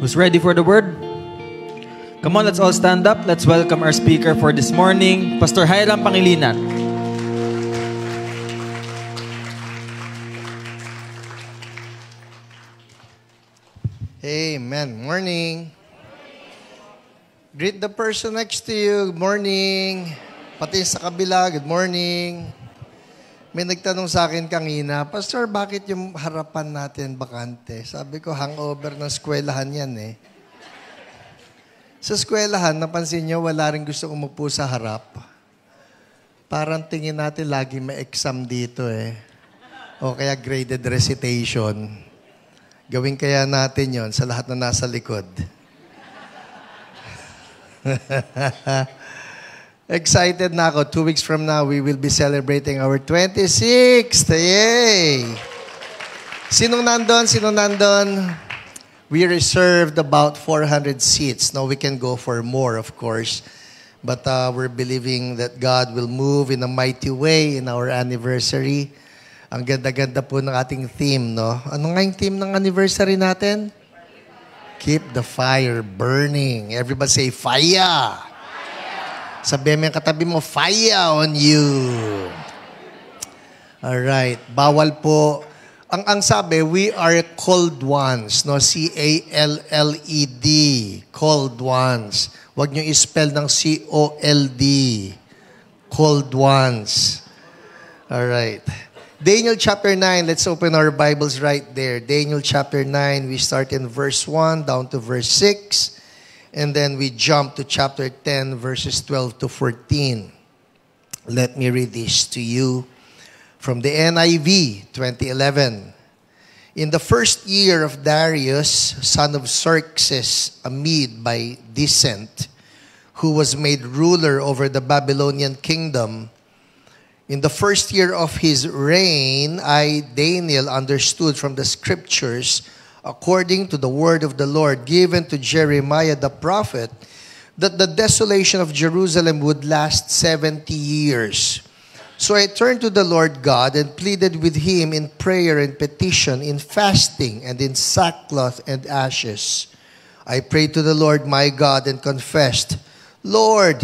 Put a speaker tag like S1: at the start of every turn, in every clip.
S1: Who's ready for the word? Come on, let's all stand up. Let's welcome our speaker for this morning, Pastor Hiram Pangilinan.
S2: Amen. Morning. Greet the person next to you. Good morning. Pati sa kabila, good morning. May nagtanong sa akin kanina, Pastor, bakit yung harapan natin bakante? Sabi ko, hangover ng eskwelahan yan eh. Sa eskwelahan, napansin nyo, wala rin gusto umupo sa harap. Parang tingin natin lagi may exam dito eh. O kaya graded recitation. Gawin kaya natin yon sa lahat na nasa likod. Excited na ako. 2 weeks from now, we will be celebrating our 26th. Yay! Sinong nandun? Sinong nandun? We reserved about 400 seats. Now, we can go for more, of course. But we're believing that God will move in a mighty way in our anniversary. Ang ganda-ganda po ng ating theme, no? Ano nga yung theme ng anniversary natin? Keep the fire burning. Everybody say, fire! Sabihin mo yung katabi mo, fire on you. Alright. Bawal po. Ang sabi, we are called ones. No? C-A-L-L-E-D. Called ones. Huwag nyo i-spell ng C-O-L-D. Called ones. Alright. Daniel chapter 9. Let's open our Bibles right there. Daniel chapter 9. We start in verse 1 down to verse 6. And then we jump to chapter 10, verses 12 to 14. Let me read this to you from the NIV 2011. In the first year of Darius, son of Xerxes, a Mede by descent, who was made ruler over the Babylonian kingdom, in the first year of his reign, I, Daniel, understood from the scriptures, according to the word of the Lord given to Jeremiah the prophet, that the desolation of Jerusalem would last 70 years. So I turned to the Lord God and pleaded with him in prayer and petition, in fasting and in sackcloth and ashes. I prayed to the Lord my God and confessed, Lord,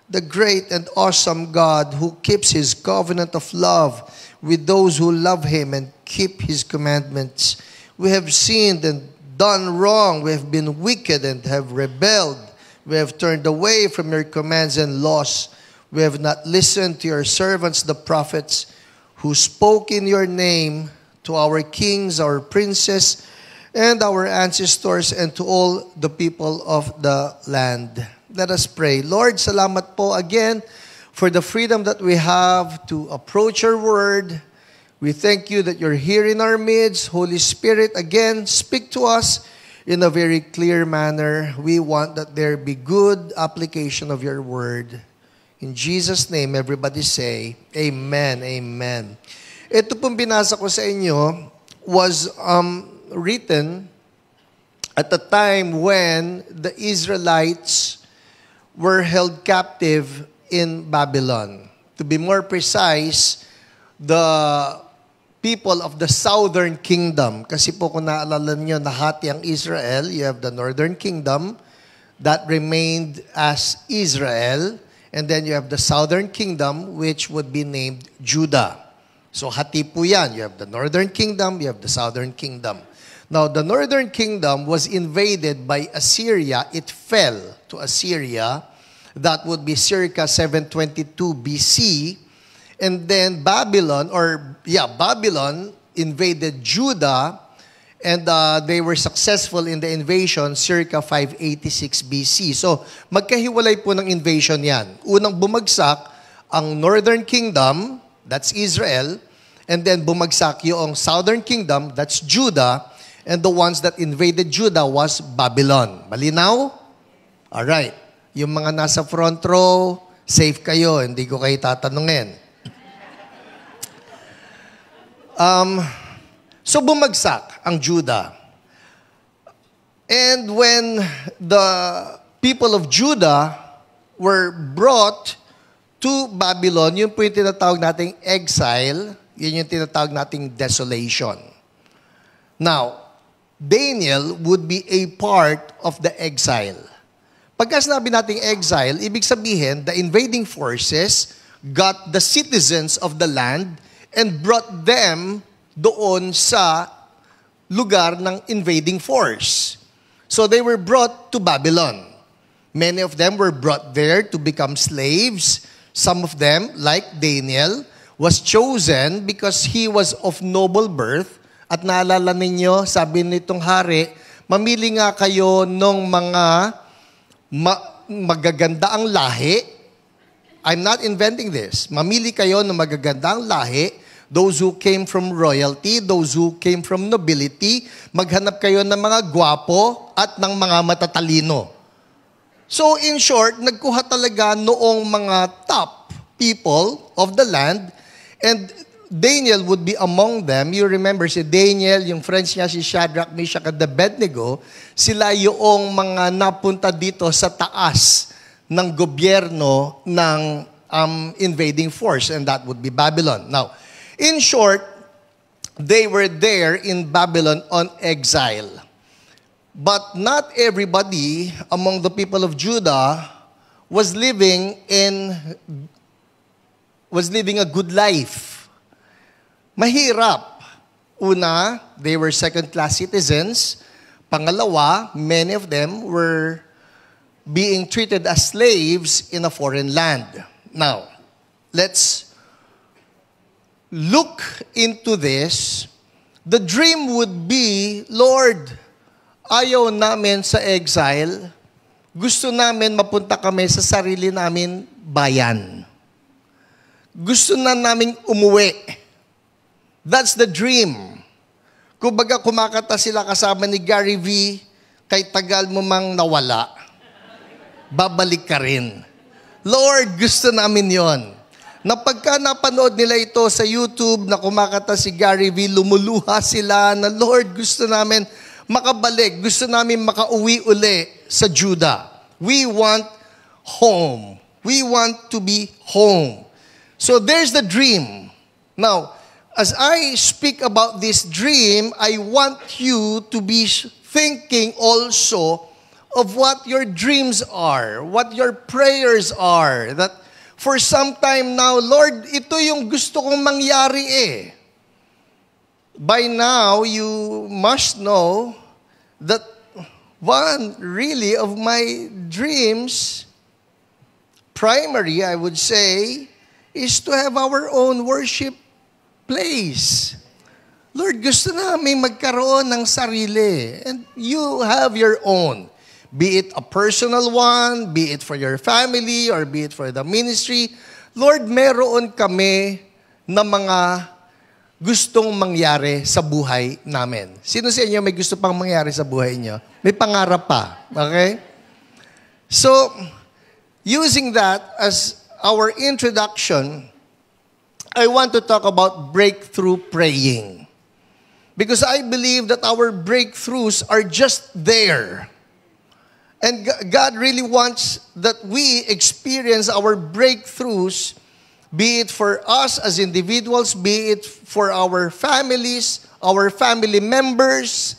S2: the great and awesome God who keeps his covenant of love with those who love him and keep his commandments. We have sinned and done wrong. We have been wicked and have rebelled. We have turned away from your commands and laws. We have not listened to your servants, the prophets, who spoke in your name to our kings, our princes, and our ancestors, and to all the people of the land. Let us pray. Lord, salamat po again for the freedom that we have to approach your word. We thank you that you're here in our midst. Holy Spirit, again, speak to us in a very clear manner. We want that there be good application of your word. In Jesus' name, everybody say, Amen, Amen. Ito pong binasa ko sa inyo was written at the time when the Israelites were held captive in Babylon. To be more precise, the people of the southern kingdom. Kasi po kung naalala nyo, nahati ang Israel. You have the northern kingdom that remained as Israel. And then you have the southern kingdom, which would be named Judah. So hati po yan. You have the northern kingdom, you have the southern kingdom. Now, the northern kingdom was invaded by Assyria. It fell to Assyria. That would be circa 722 BC. And then Babylon invaded Judah, and they were successful in the invasion circa 586 BC. So, magkahiwalay po ng invasion yan. Unang bumagsak ang Northern Kingdom, that's Israel, and then bumagsak yung Southern Kingdom, that's Judah, and the ones that invaded Judah was Babylon. Malinaw? Alright. Yung mga nasa front row, safe kayo, hindi ko kayo tatanungin. So bumagsak ang Judah. And when the people of Judah were brought to Babylon, yun po yung tinatawag nating exile, yun yung tinatawag nating desolation. Now, Daniel would be a part of the exile. Pagka sinabi nating exile, ibig sabihin, the invading forces got the citizens of the land and brought them doon sa lugar ng invading force. So they were brought to Babylon. Many of them were brought there to become slaves. Some of them, like Daniel, was chosen because he was of noble birth. At naalala ninyo, sabi nitong hari, mamili nga kayo ng mga magaganda ang lahi. I'm not inventing this. Mamili kayo ng magaganda ang lahi. Those who came from royalty, those who came from nobility, maghanap kayo ng mga gwapo at ng mga matatalino. So in short, nagkuha talaga noong mga top people of the land, and Daniel would be among them. You remember si Daniel, yung friends niya si Shadrach, Meshach, and Abednego, sila yung mga napunta dito sa taas ng gobyerno ng invading force, and that would be Babylon. Now, in short, they were there in Babylon on exile. But not everybody among the people of Judah was living a good life. Mahirap. Una, they were second-class citizens. Pangalawa, many of them were being treated as slaves in a foreign land. Now, let's look into this. The dream would be, Lord, ayaw namin sa exile. Gusto namin mapunta kami sa sarili namin bayan. Gusto na naming umuwi. That's the dream. Kumbaga kumakanta sila kasama ni Gary V, kay tagal mo mang nawala, babalik ka rin. Lord, gusto namin yon. Na pagka napanood nila ito sa YouTube na kumakanta si Gary V, lumuluha sila na Lord, gusto namin makabalik. Gusto namin makauwi uli sa Judah. We want home. We want to be home. So there's the dream. Now, as I speak about this dream, I want you to be thinking also of what your dreams are, what your prayers are. That for some time now, Lord, ito yung gusto kong mangyari eh. By now, you must know that one really of my dreams, primary, I would say, is to have our own worship place. Lord, gusto namin magkaroon ng sarili. And you have your own. Be it a personal one, be it for your family, or be it for the ministry. Lord, meron kami na mga gustong mangyari sa buhay namin. Sino sa inyo may gusto pang mangyari sa buhay niyo? May pangarap pa. Okay? So, using that as our introduction, I want to talk about breakthrough praying. Because I believe that our breakthroughs are just there. And God really wants that we experience our breakthroughs, be it for us as individuals, be it for our families, our family members.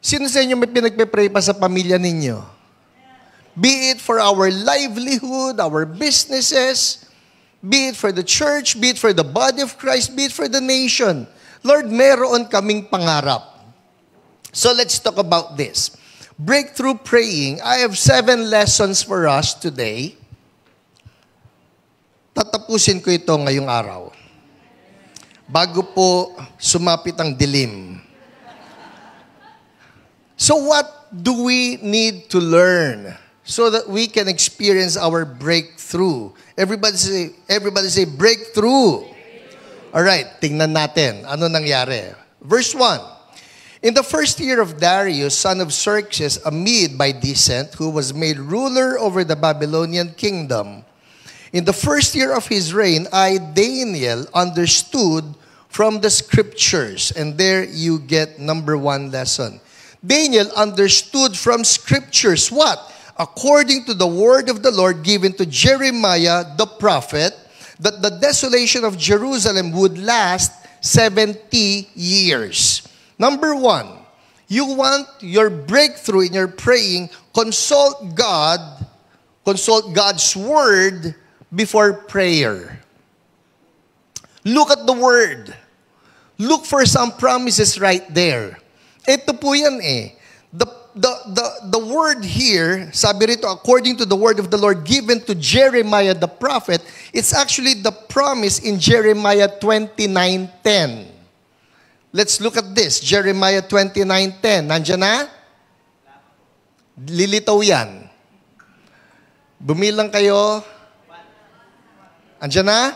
S2: Sino sa inyo may pinagpe-pray pa sa pamilya ninyo? Be it for our livelihood, our businesses, be it for the church, be it for the body of Christ, be it for the nation. Lord, meron kaming pangarap. So let's talk about this. Breakthrough praying. I have 7 lessons for us today. Tatapusin ko ito ngayong araw. Bago po sumapit ang dilim. So what do we need to learn so that we can experience our breakthrough? Everybody say breakthrough. All right, tingnan natin. Ano nangyari? Verse 1. In the first year of Darius, son of Xerxes, a Mede by descent, who was made ruler over the Babylonian kingdom, in the first year of his reign, I, Daniel, understood from the scriptures. And there you get number 1 lesson. Daniel understood from scriptures what? According to the word of the Lord given to Jeremiah the prophet, that the desolation of Jerusalem would last 70 years. Number 1, you want your breakthrough in your praying, consult God's word before prayer. Look at the word. Look for some promises right there. Ito po yan eh. The word here, sabi rito, according to the word of the Lord given to Jeremiah the prophet, it's actually the promise in Jeremiah 29:10. Let's look at this. Jeremiah 29:10. Nandiyan na? Lilitaw yan. Bumilang kayo. Andiyan na?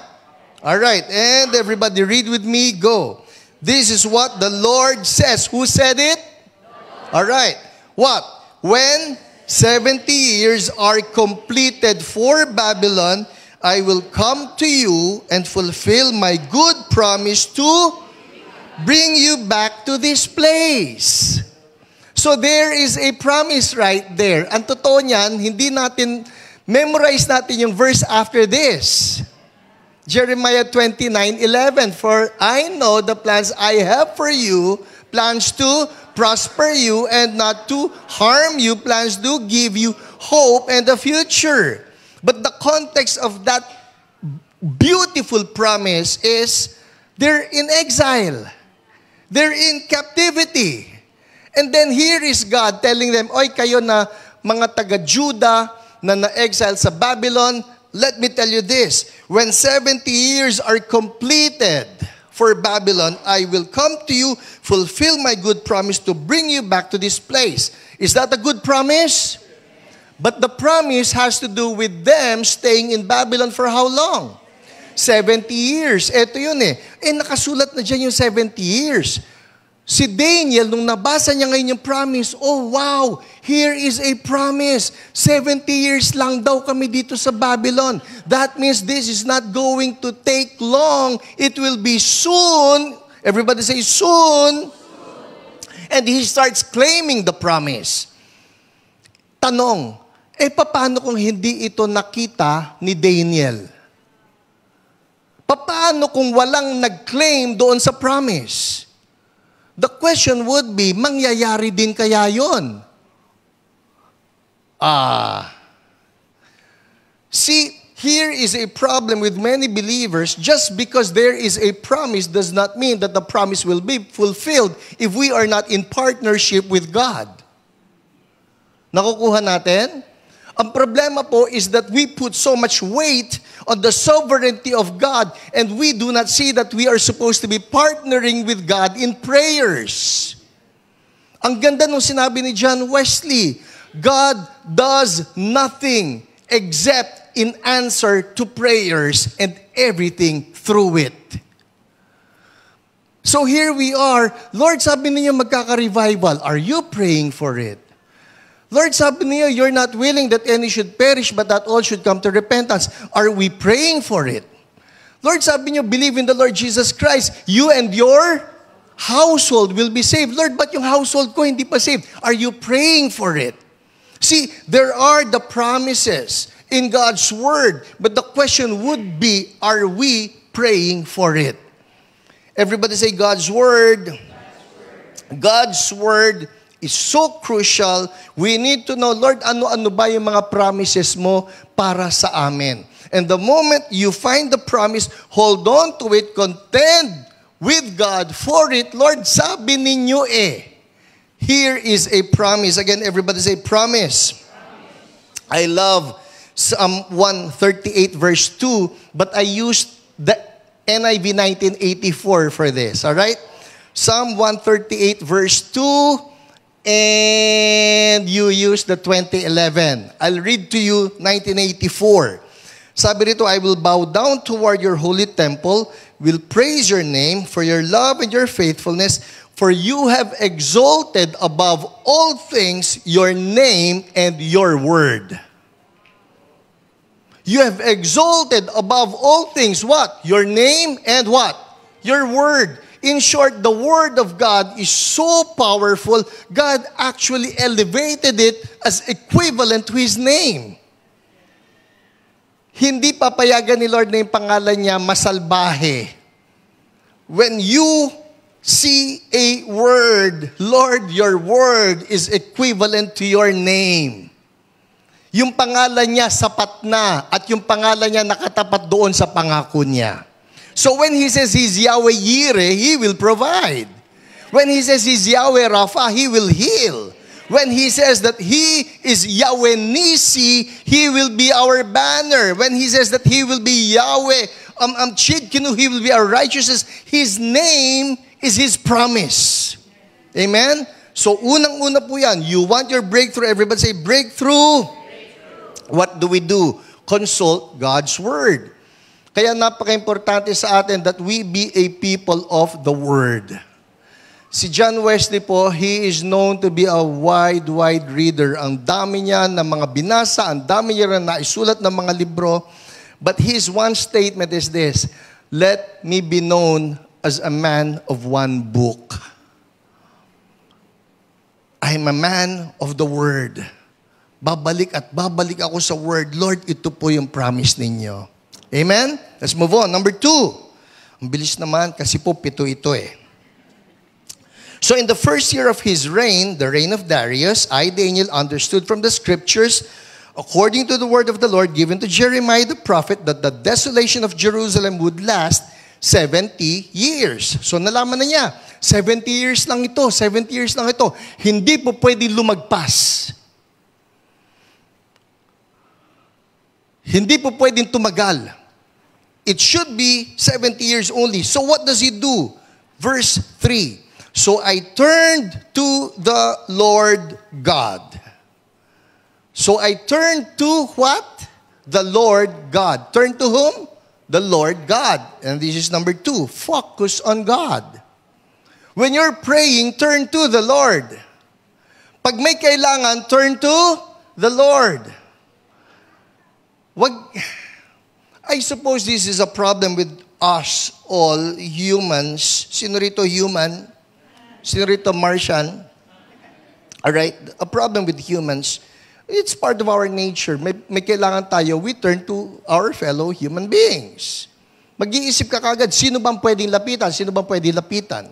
S2: Alright. And everybody read with me. Go. This is what the Lord says. Who said it? Alright. What? When 70 years are completed for Babylon, I will come to you and fulfill my good promise to bring you back to this place. So there is a promise right there. Ang totoo niyan, memorize natin yung verse after this. Jeremiah 29:11, for I know the plans I have for you, plans to prosper you and not to harm you, plans to give you hope and a future. But the context of that beautiful promise is they're in exile. They're in captivity. And then here is God telling them, oy, kayo na mga taga-Judah na na-exile sa Babylon, let me tell you this, when 70 years are completed for Babylon, I will come to you, fulfill my good promise to bring you back to this place. Is that a good promise? But the promise has to do with them staying in Babylon for how long? 70 years. Ito yun eh. Nakasulat na dyan yung 70 years. Si Daniel, nung nabasa niya ngayon yung promise, oh wow, here is a promise. 70 years lang daw kami dito sa Babylon. That means this is not going to take long. It will be soon. Everybody say soon. And he starts claiming the promise. Tanong, paano kung hindi ito nakita ni Daniel? Paano kung walang nag-claim doon sa promise? The question would be, mangyayari din kaya yun? See, here is a problem with many believers. Just because there is a promise does not mean that the promise will be fulfilled if we are not in partnership with God. Nakukuha natin? Ang problema po is that we put so much weight on the sovereignty of God and we do not see that we are supposed to be partnering with God in prayers. Ang ganda nung sinabi ni John Wesley, God does nothing except in answer to prayers and everything through it. So here we are, Lord, sabi niyo magkaka-revival. Are you praying for it? Lord, sabi niyo, you're not willing that any should perish, but that all should come to repentance. Are we praying for it? Lord, sabi niyo, believe in the Lord Jesus Christ. You and your household will be saved. Lord, but yung household ko hindi pa saved. Are you praying for it? See, there are the promises in God's Word, but the question would be, are we praying for it? Everybody say God's Word. God's Word is so crucial. We need to know, Lord, ano-ano ba yung mga promises mo para sa amin? And the moment you find the promise, hold on to it, contend with God for it. Lord, sabi ninyo here is a promise. Again, everybody say promise. I love Psalm 138 verse 2, but I used the NIV 1984 for this, all right? Psalm 138 verse 2, and you use the 2011. I'll read to you 1984. Sabi rito, I will bow down toward your holy temple, will praise your name for your love and your faithfulness, for you have exalted above all things your name and your word. You have exalted above all things what? Your name and what? Your word. In short, the Word of God is so powerful, God actually elevated it as equivalent to His name. Hindi papayagan ni Lord na yung pangalan niya masalbahe. When you see a word. Lord, your word is equivalent to your name. Yung pangalan niya sapat na at yung pangalan niya nakatapat doon sa pangako niya. So when He says He's Yahweh Yireh, He will provide. When He says He's Yahweh Rapha, He will heal. When He says that He is Yahweh Nisi, He will be our banner. When He says that He will be Yahweh Chidkenu, He will be our righteousness, His name is His promise. Amen? So, unang-una po yan. You want your breakthrough. Everybody say, breakthrough. What do? Consult God's Word. Kaya napaka-importante sa atin that we be a people of the Word. Si John Wesley po, he is known to be a wide reader. Ang dami niya ng mga binasa, ang dami niya na naisulat ng mga libro. But his one statement is this, let me be known as a man of one book. I am a man of the Word. Babalik at babalik ako sa Word. Lord, ito po yung promise ninyo. Amen? Let's move on. Number 2. Ang bilis naman kasi po 7 ito eh. So in the first year of his reign, the reign of Darius, I, Daniel, understood from the scriptures, according to the word of the Lord given to Jeremiah the prophet, that the desolation of Jerusalem would last 70 years. So nalaman na niya, 70 years lang ito, 70 years lang ito. Hindi po pwedeng lumagpas. Hindi po pwedeng tumagal. It should be 70 years only. So what does he do? Verse 3. So I turned to the Lord God. So I turned to what? The Lord God. Turn to whom? The Lord God. And this is number 2. Focus on God. When you're praying, turn to the Lord. Pag may kailangan, turn to the Lord. I suppose this is a problem with us all humans. Sino rito human? Sino rito Martian? Alright? A problem with humans. It's part of our nature. May kailangan tayo, we turn to our fellow human beings. Mag-iisip ka kagad, sino bang pwedeng lapitan? Sino bang pwedeng lapitan?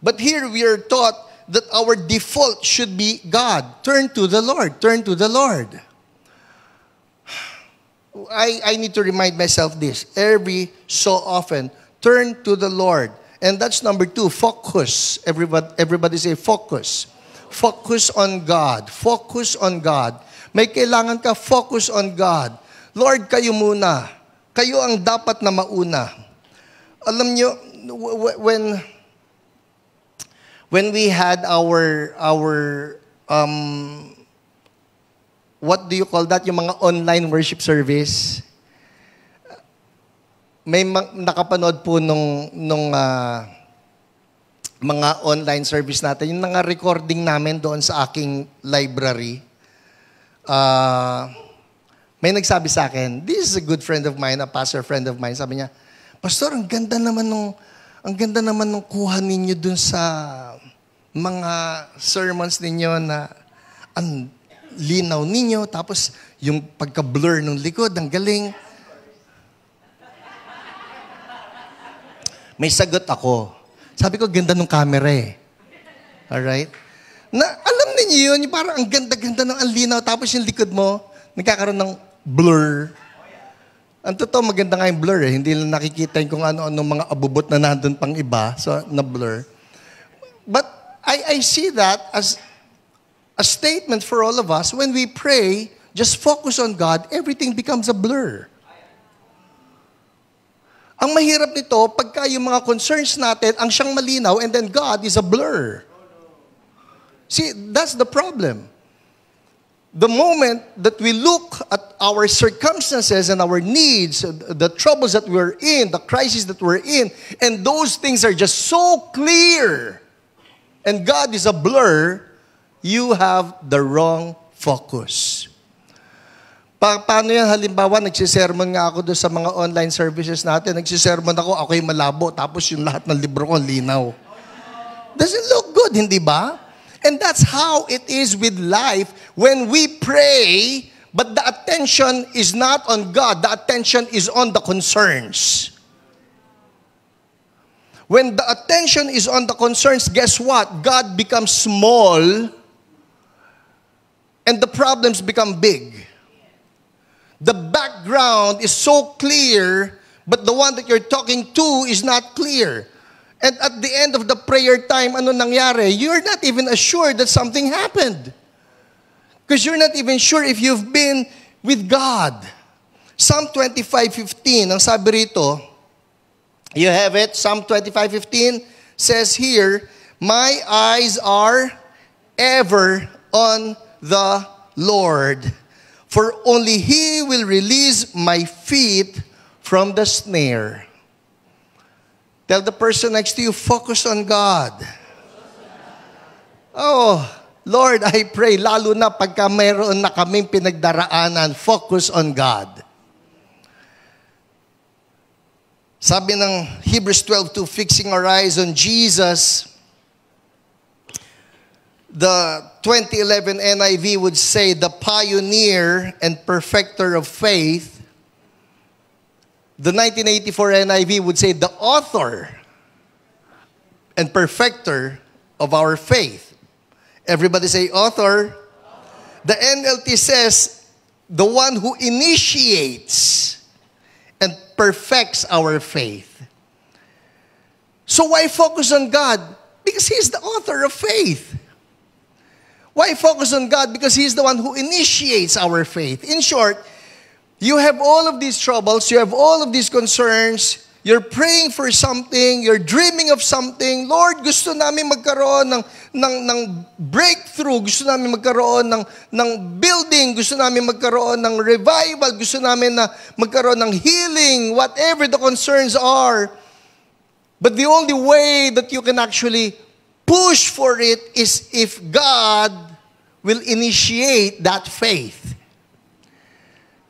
S2: But here we are taught that our default should be God. Turn to the Lord. Turn to the Lord. I need to remind myself this. Every so often, turn to the Lord. And that's number 2, focus. Everybody say focus. Focus on God. Focus on God. May kailangan ka, focus on God. Lord, kayo muna. Kayo ang dapat na mauna. Alam nyo, when we had our what do you call that? Yung mga online worship service. May nakapanood po nung mga online service natin, yung mga recording namin doon sa aking library. May nagsabi sa akin, this is a good friend of mine, a pastor friend of mine, sabi niya, Pastor, ang ganda naman nung kuha ninyo doon sa mga sermons ninyo na ang linaw ninyo, tapos yung pagka-blur ng likod, ang galing. May sagot ako. Sabi ko, ganda ng camera eh. Alright? Alam niyo yun, parang ang ganda-ganda ng anlinaw, tapos yung likod mo, nagkakaroon ng blur. Ang totoo, maganda nga yung blur eh. Hindi lang nakikita yung kung ano-ano mga abubot na nandun pang iba, so na-blur. But I see that as a statement for all of us. When we pray, just focus on God, everything becomes a blur. Ang mahirap nito, pagka yung mga concerns natin, ang siyang malinaw, and then God is a blur. See, that's the problem. The moment that we look at our circumstances and our needs, the troubles that we're in, the crisis that we're in, and those things are just so clear, and God is a blur, you have the wrong focus. Paano yan? Halimbawa, nagsisermon nga ako doon sa mga online services natin. Nagsisermon ako, ako'y malabo, tapos yung lahat ng libro ko, linaw. Doesn't look good, hindi ba? And that's how it is with life when we pray, but the attention is not on God. The attention is on the concerns. When the attention is on the concerns, guess what? God becomes small and the problems become big. The background is so clear, but the one that you're talking to is not clear. And at the end of the prayer time, ano nangyari? You're not even assured that something happened. Because you're not even sure if you've been with God. Psalm 25:15, ang sabi rito, you have it, Psalm 25:15 says here, my eyes are ever on the Lord, for only He will release my feet from the snare. Tell the person next to you, focus on God. Oh, Lord, I pray, lalo na pagka mayroon na kaming pinagdaraanan, focus on God. Sabi ng Hebrews 12:2, fixing our eyes on Jesus, the 2011 NIV would say, the pioneer and perfecter of faith. The 1984 NIV would say, the author and perfecter of our faith. Everybody say, author. The NLT says, the one who initiates and perfects our faith. So why focus on God? Because He's the author of faith. Why focus on God? Because He's the one who initiates our faith. In short, you have all of these troubles, you have all of these concerns, you're praying for something, you're dreaming of something. Lord, gusto namin magkaroon ng breakthrough, gusto namin magkaroon ng building, gusto namin magkaroon ng revival, gusto namin na magkaroon ng healing, whatever the concerns are. But the only way that you can actually push for it is if God will initiate that faith.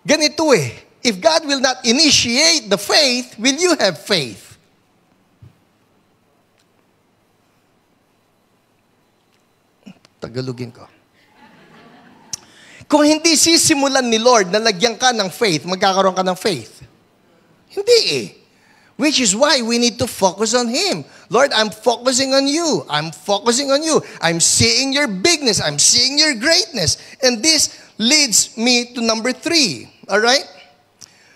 S2: Ganito eh. If God will not initiate the faith, will you have faith? Tagalogin ko. Kung hindi sisimulan ni Lord na lagyan ka ng faith, magkakaroon ka ng faith. Hindi eh. Which is why we need to focus on Him. Lord, I'm focusing on You. I'm focusing on You. I'm seeing Your bigness. I'm seeing Your greatness. And this leads me to number 3. All right?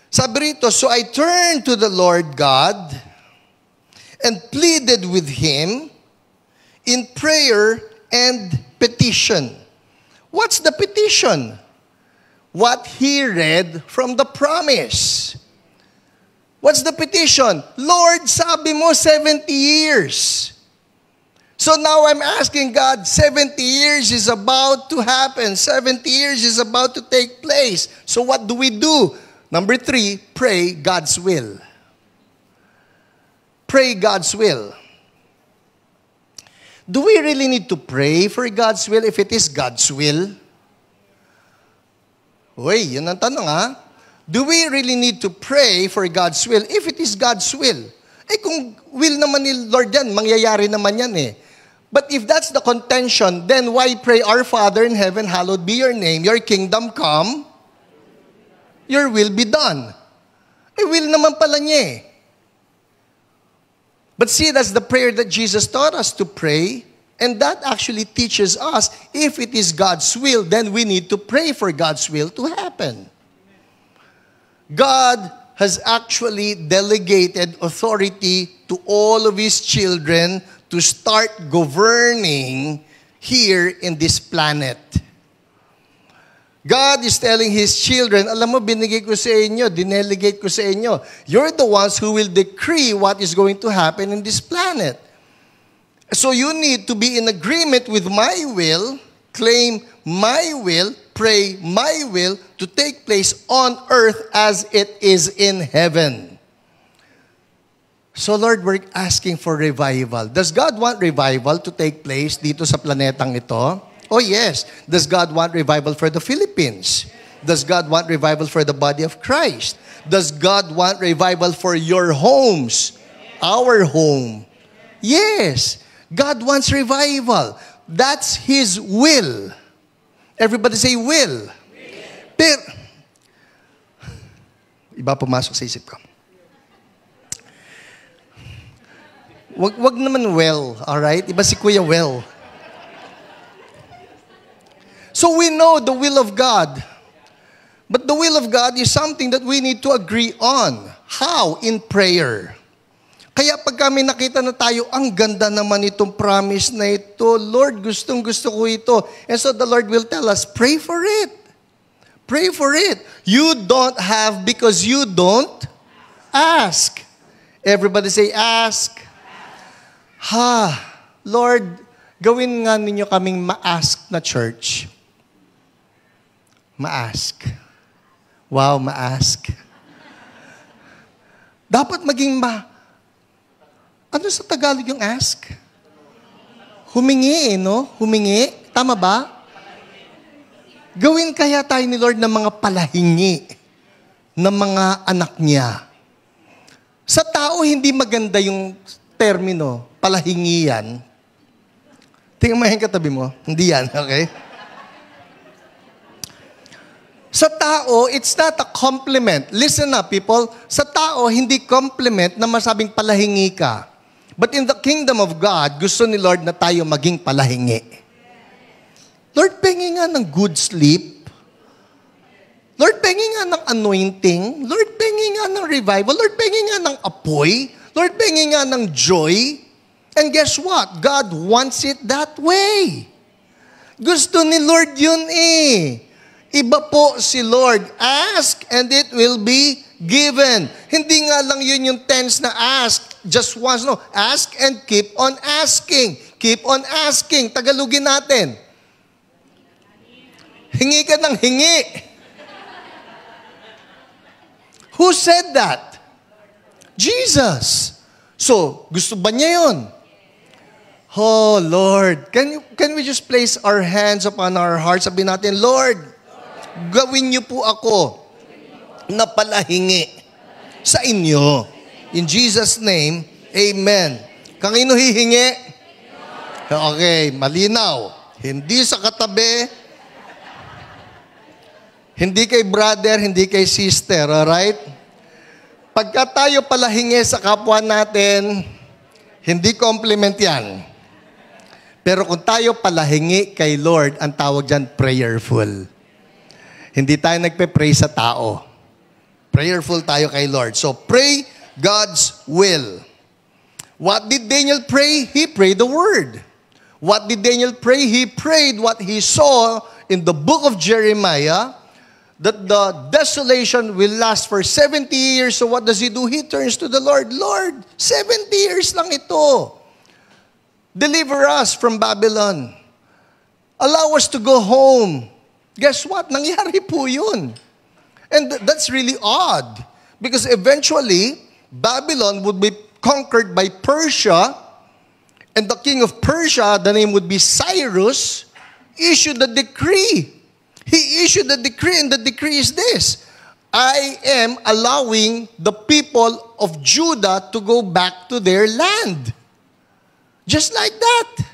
S2: Sabi rito, so I turned to the Lord God and pleaded with Him in prayer and petition. What's the petition? What He read from the promise. What's the petition? Lord, sabi mo 70 years. So now I'm asking God, 70 years is about to happen. 70 years is about to take place. So what do we do? Number 3, pray God's will. Pray God's will. Do we really need to pray for God's will if it is God's will? Uy, yun ang tanong ha. Do we really need to pray for God's will if it is God's will? Eh kung will naman ni Lord yan, mangyayari naman yan eh. But if that's the contention, then why pray, Our Father in heaven, hallowed be your name, your kingdom come, your will be done. Eh, will naman pala niya eh. But see, that's the prayer that Jesus taught us to pray. And that actually teaches us, if it is God's will, then we need to pray for God's will to happen. God has actually delegated authority to all of His children to start governing here in this planet. God is telling His children, alam mo, binigay ko sa inyo, dinelegate ko sa inyo. You're the ones who will decree what is going to happen in this planet. So you need to be in agreement with my will, claim my will, pray my will to take place on earth as it is in heaven. So Lord, we're asking for revival. Does God want revival to take place dito sa planetang ito? Oh yes. Does God want revival for the Philippines? Does God want revival for the body of Christ? Does God want revival for your homes? Our home? Yes. God wants revival. That's His will. Everybody say will. Pero, iba pumasok sa isip ko. Wag naman well, alright? Iba si Kuya well. So we know the will of God. But the will of God is something that we need to agree on. How? In prayer. Kaya pag kami nakita na tayo, ang ganda naman itong promise na ito. Lord, gustong gusto ko ito. And so the Lord will tell us, pray for it. Pray for it. You don't have because you don't ask. Everybody say, ask. Lord, gawin nga ninyo kaming ma-ask na church. Ma-ask. Wow, ma-ask. Dapat maging ano sa Tagalog yung ask? Humingi, no? Humingi. Tama ba? Gawin kaya tayo ni Lord ng mga palahingi ng mga anak niya. Sa tao, hindi maganda yung termino, palahingi yan. Tingnan mo yung katabi mo. Hindi yan, okay? Sa tao, it's not a compliment. Listen up, people. Sa tao, hindi compliment na masabing palahingi ka. But in the kingdom of God, gusto ni Lord na tayo maging palahingi. Lord, pengi nga ng good sleep. Lord, pengi nga ng anointing. Lord, pengi nga ng revival. Lord, pengi nga ng apoy. Lord, pengi nga ng joy. And guess what? God wants it that way. Gusto ni Lord yun eh. Iba po si Lord. Ask and it will be given. Hindi nga lang yun yung tense na ask just once. No, ask and keep on asking. Keep on asking. Tagalogin natin. Hingi ka ng hingi. Who said that? Jesus. So, gusto ba niya yun? Oh, Lord. Can we just place our hands upon our hearts? Sabihin natin, Lord, gawin niyo po ako na palahingi sa inyo. In Jesus' name, amen. Kanino hihingi? Okay, malinaw. Hindi sa katabi, hindi kay brother, hindi kay sister, alright? Pagka tayo palahingi sa kapwa natin, hindi compliment yan. Pero kung tayo palahingi kay Lord, ang tawag dyan, prayerful. Hindi tayo nagpe-pray sa tao. Prayerful tayo kay Lord. So, pray God's will. What did Daniel pray? He prayed the word. What did Daniel pray? He prayed what he saw in the book of Jeremiah, that the desolation will last for 70 years. So what does he do? He turns to the Lord. Lord, 70 years lang ito. Deliver us from Babylon. Allow us to go home. Guess what? Nangyari po yun. And that's really odd. Because eventually, Babylon would be conquered by Persia. And the king of Persia, the name would be Cyrus, issued a decree. He issued a decree, and the decree is this: I am allowing the people of Judah to go back to their land. Just like that.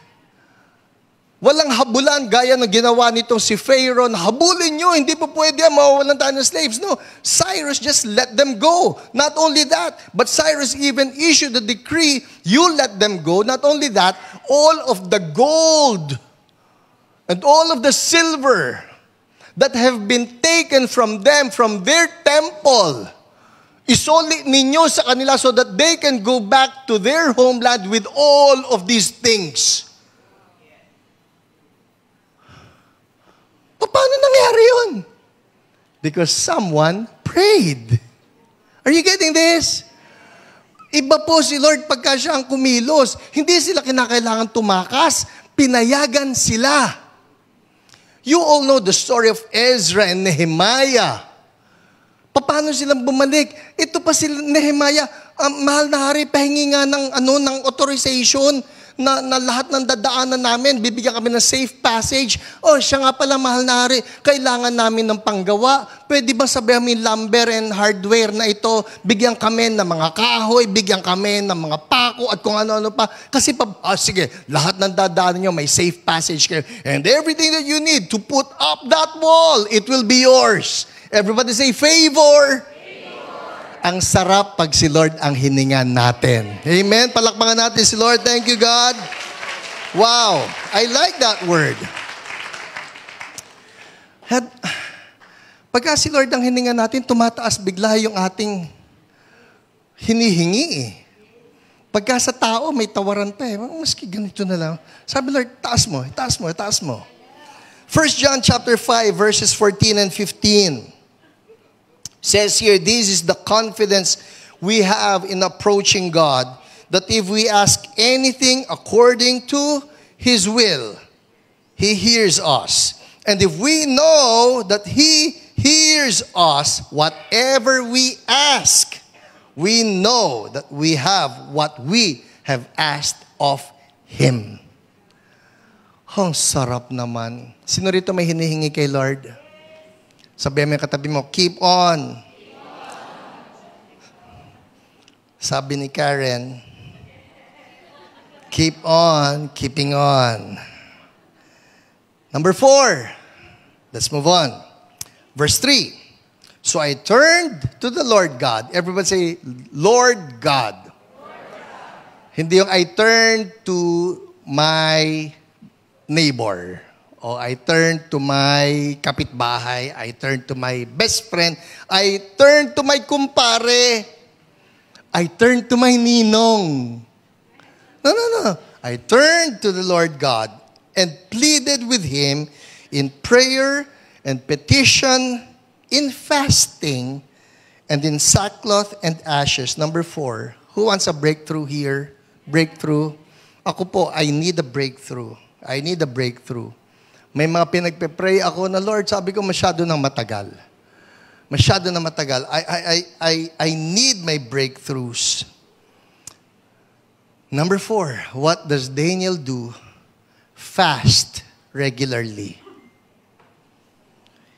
S2: Walang habulan gaya ng ginawa nitong si Pharaoh. Habulin nyo, hindi po pwede yan, mawawalan tayo ng slaves. No, Cyrus just let them go. Not only that, but Cyrus even issued a decree, you let them go. Not only that, all of the gold and all of the silver that have been taken from them, from their temple, isoli ninyo sa kanila so that they can go back to their homeland with all of these things. Paano nangyari yun? Because someone prayed. Are you getting this? Iba po si Lord pagka siya ang kumilos. Hindi sila kinakailangan tumakas. Pinayagan sila. You all know the story of Ezra and Nehemiah. Paano silang bumalik? Ito pa si Nehemiah, mahal na hari, pahingi nga ng authorization na lahat ng dadaanan namin, bibigyan kami ng safe passage. Oh, siya nga pala, mahal na hari, kailangan namin ng panggawa. Pwede ba sabihin namin lumber and hardware na ito, bigyan kami ng mga kahoy, bigyan kami ng mga pako at kung ano-ano pa. Kasi sige, lahat ng dadaanan nyo, may safe passage kayo. And everything that you need to put up that wall, it will be yours. Everybody say, favor. Ang sarap pag si Lord ang hiningan natin. Amen? Palakpakan natin si Lord. Thank you, God. Wow. I like that word. Pagka si Lord ang hiningan natin, tumataas bigla yung ating hinihingi eh. Pagka sa tao, may tawaran pa eh. Maski ganito na lang. Sabi Lord, taas mo, taas mo, taas mo. 1 John chapter 5, verses 14 and 15. Says here, this is the confidence we have in approaching God, that if we ask anything according to His will, He hears us. And if we know that He hears us, whatever we ask, we know that we have what we have asked of Him. Ang sarap naman. Sino rito may hinihingi kay Lord? Sabi mo yung katabi mo, keep on. Sabi ni Karen, keep on, keeping on. Number 4. Let's move on. Verse 3. So I turned to the Lord God. Everybody say, Lord God. Hindi yung I turned to my neighbor. O I turned to my kapitbahay. I turned to my best friend. I turned to my kumpare. I turned to my ninong. No. I turned to the Lord God and pleaded with Him in prayer and petition, in fasting, and in sackcloth and ashes. Number 4. Who wants a breakthrough here? Breakthrough. Ako po, I need a breakthrough. I need a breakthrough. May mga pinagpe-pray ako na, Lord, sabi ko masyado nang matagal. Masyado na matagal. I need my breakthroughs. Number 4, what does Daniel do? Fast regularly.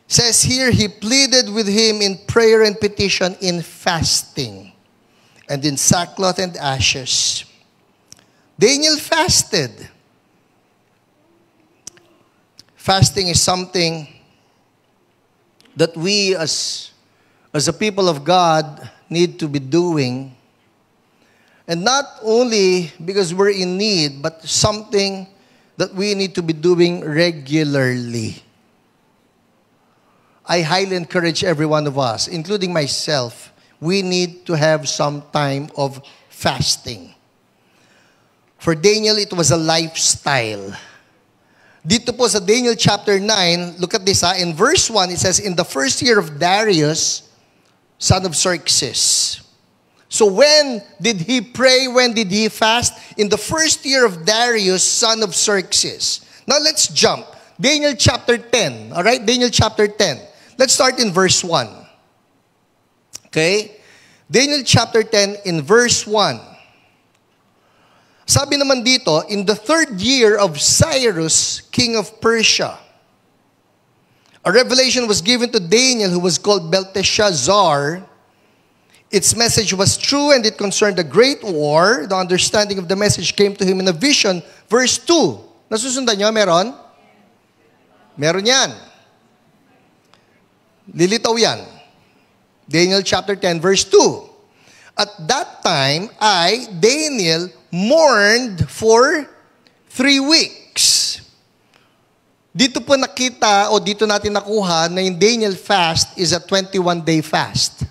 S2: Says here, he pleaded with him in prayer and petition, in fasting, and in sackcloth and ashes. Daniel fasted. Fasting is something that we as a people of God need to be doing. And not only because we're in need, but something that we need to be doing regularly. I highly encourage every one of us, including myself, we need to have some time of fasting. For Daniel, it was a lifestyle. Dito po sa Daniel chapter 9, look at this in verse 1, it says, in the first year of Darius, son of Xerxes. So when did he pray? When did he fast? In the first year of Darius, son of Xerxes. Now let's jump. Daniel chapter 10. All right, Daniel chapter 10. Let's start in verse 1. Okay? Daniel chapter 10 in verse 1. Sabi naman dito, in the 3rd year of Cyrus, king of Persia, a revelation was given to Daniel, who was called Belteshazzar. Its message was true and it concerned a great war. The understanding of the message came to him in a vision. Verse 2. Nasusundan nyo? Meron? Meron yan. Lilitaw yan. Daniel chapter 10 verse 2. At that time, I, Daniel, mourned for 3 weeks. Dito po nakita o dito natin nakuha na yung Daniel fast is a 21-day fast.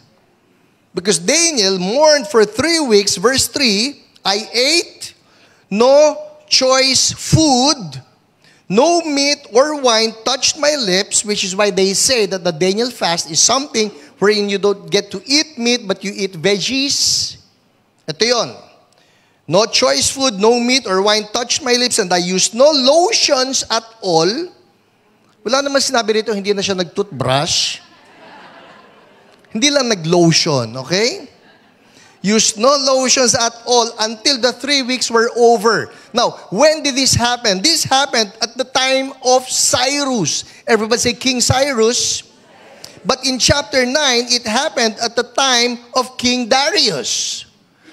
S2: Because Daniel mourned for 3 weeks, verse 3, I ate no choice food, no meat or wine touched my lips, which is why they say that the Daniel fast is something wherein you don't get to eat meat, but you eat veggies. Ito yun. No choice food, no meat or wine touched my lips, and I used no lotions at all. Wala naman sinabi rito, hindi na siya nag-toothbrush. Hindi lang nag-lotion, okay? Used no lotions at all until the 3 weeks were over. Now, when did this happen? This happened at the time of Cyrus. Everybody say King Cyrus. But in chapter 9, it happened at the time of King Darius.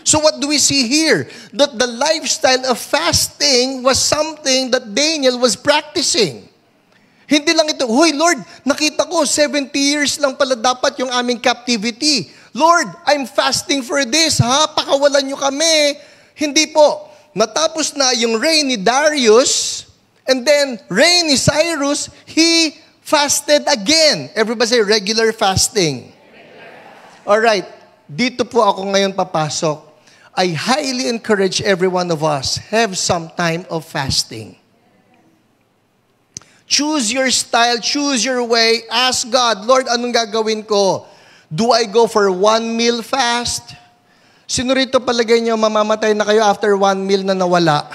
S2: So what do we see here? That the lifestyle of fasting was something that Daniel was practicing. Hindi lang ito, Hoy Lord, nakita ko 70 years lang pala dapat yung aming captivity. Lord, I'm fasting for this, ha? Pakawalan nyo kami. Hindi po. Natapos na yung reign ni Darius, and then reign ni Cyrus, he fasted again. Everybody say, regular fasting. Alright, dito po ako ngayon papasok. I highly encourage every one of us, have some time of fasting. Choose your style, choose your way. Ask God, Lord, anong gagawin ko? Do I go for 1 meal fast? Sino rito palagay niyo mamamatay na kayo after 1 meal na nawala?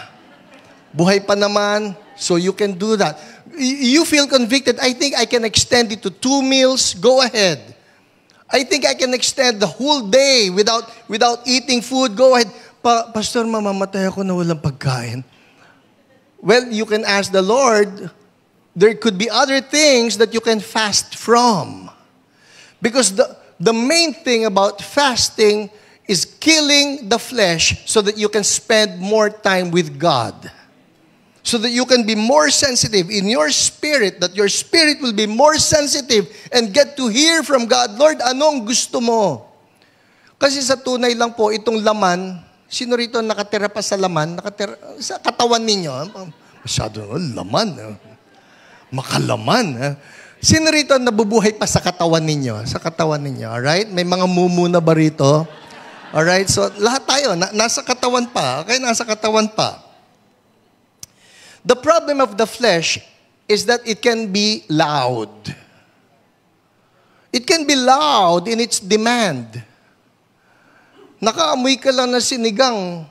S2: Buhay pa naman, so you can do that. You feel convicted, I think I can extend it to 2 meals, go ahead. I think I can extend the whole day without eating food, go ahead. Pastor, mamamatay ako na walang pagkain. Well, you can ask the Lord. There could be other things that you can fast from. Because the main thing about fasting is killing the flesh so that you can spend more time with God. So that you can be more sensitive in your spirit, that your spirit will be more sensitive and get to hear from God, Lord, anong gusto mo? Kasi sa tunay lang po, itong laman, sino rito nakatira pa sa laman? Nakatira, sa katawan ninyo, masyado, laman, makalaman. Sino rito nabubuhay pa sa katawan ninyo? Sa katawan ninyo, alright? May mga mumuna ba rito? Alright, so lahat tayo, nasa katawan pa. Okay, nasa katawan pa. The problem of the flesh is that it can be loud. It can be loud in its demand. Nakaamoy ka lang na sinigang.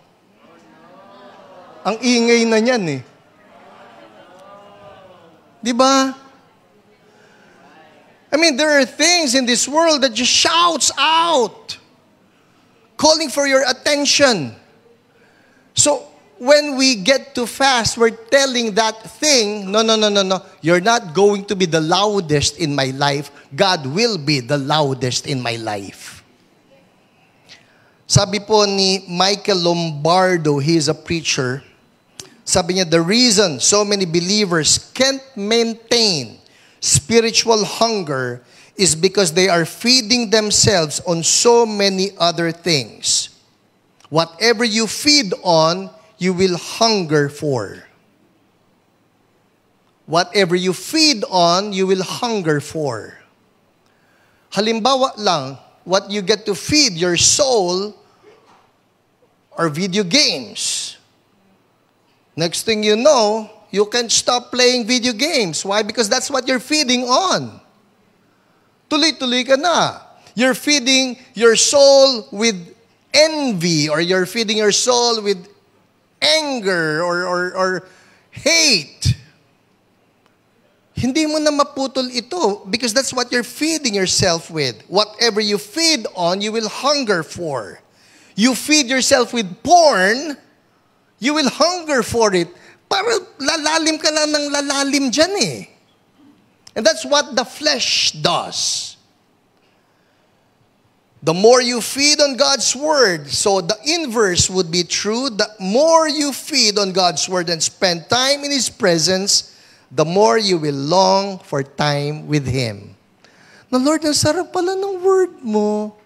S2: Ang ingay na niyan eh. Di ba? I mean, there are things in this world that just shouts out, calling for your attention. So, when we get to fast, we're telling that thing, no. You're not going to be the loudest in my life. God will be the loudest in my life. Sabi po ni Michael Lombardo, he is a preacher, sabi niya, the reason so many believers can't maintain spiritual hunger is because they are feeding themselves on so many other things. Whatever you feed on, you will hunger for. Whatever you feed on, you will hunger for. Halimbawa lang, what you get to feed your soul are video games. Next thing you know, you can't stop playing video games. Why? Because that's what you're feeding on. Tuloy-tuloy ka na. You're feeding your soul with envy, or you're feeding your soul with anger or hate. Hindi mo na maputol ito because that's what you're feeding yourself with. Whatever you feed on, you will hunger for. You feed yourself with porn, you will hunger for it. Para lalalim ka lang ng lalalim dyan eh. And that's what the flesh does. The more you feed on God's Word, so the inverse would be true, the more you feed on God's Word and spend time in His presence, the more you will long for time with Him. Na Lord, ang sarap pala ng Word mo.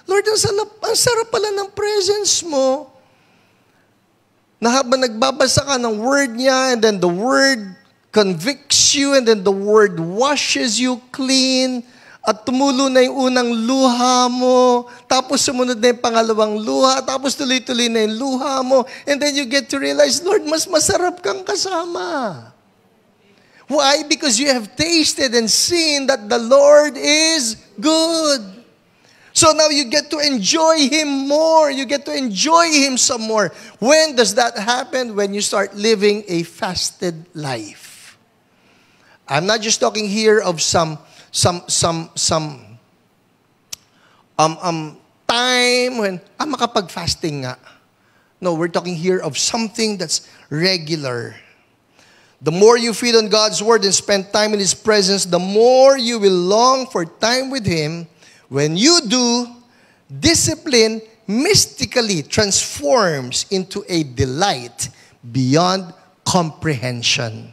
S2: Lord, ang sarap pala ng presence mo. Na habang nagbabasa ka ng Word niya, and then the Word convicts you, and then the Word washes you clean, at tumulo na yung unang luha mo, tapos sumunod na yung pangalawang luha, tapos tuloy-tuloy na yung luha mo, and then you get to realize, Lord, mas masarap kang kasama. Why? Because you have tasted and seen that the Lord is good. So now you get to enjoy Him more. You get to enjoy Him some more. When does that happen? When you start living a fasted life. I'm not just talking here of some time when makapag-fasting nga. No, we're talking here of something that's regular. The more you feed on God's Word and spend time in His presence, the more you will long for time with Him. When you do, discipline mystically transforms into a delight beyond comprehension.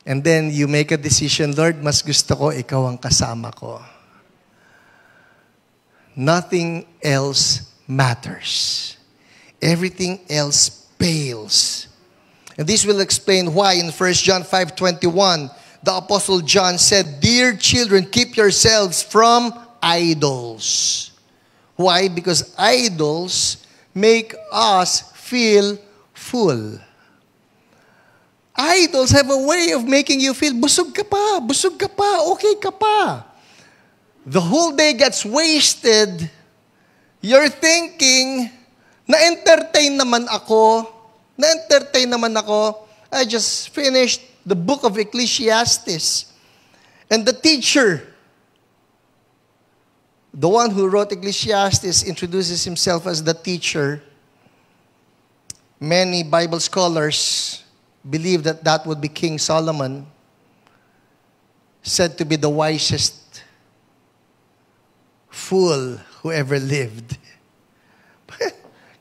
S2: And then you make a decision, Lord, mas gusto ko ikaw ang kasama ko. nothing else matters. Everything else pales. And this will explain why in 1 John 5:21, the Apostle John said, "Dear children, keep yourselves from idols." Why? Because idols make us feel full. Idols have a way of making you feel busog ka pa, okay ka pa. The whole day gets wasted. You're thinking, na-entertain naman ako. I just finished the book of Ecclesiastes. And the teacher, the one who wrote Ecclesiastes, introduces himself as the teacher. Many Bible scholars believe that that would be King Solomon, said to be the wisest fool who ever lived.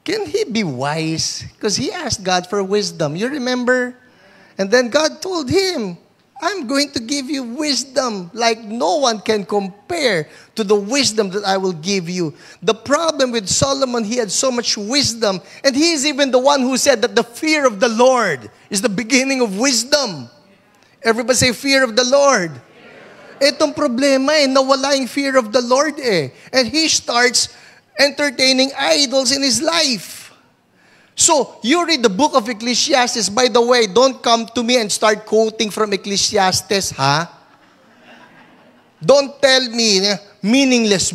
S2: Can he be wise? Because he asked God for wisdom. You remember? And then God told him, I'm going to give you wisdom like no one can compare to the wisdom that I will give you. The problem with Solomon, he had so much wisdom, and he is even the one who said that the fear of the Lord is the beginning of wisdom. Everybody say, fear of the Lord. Itong problema nawala yung fear of the Lord And he starts entertaining idols in his life. So, you read the book of Ecclesiastes. By the way, don't come to me and start quoting from Ecclesiastes, ha? Don't tell me, meaningless.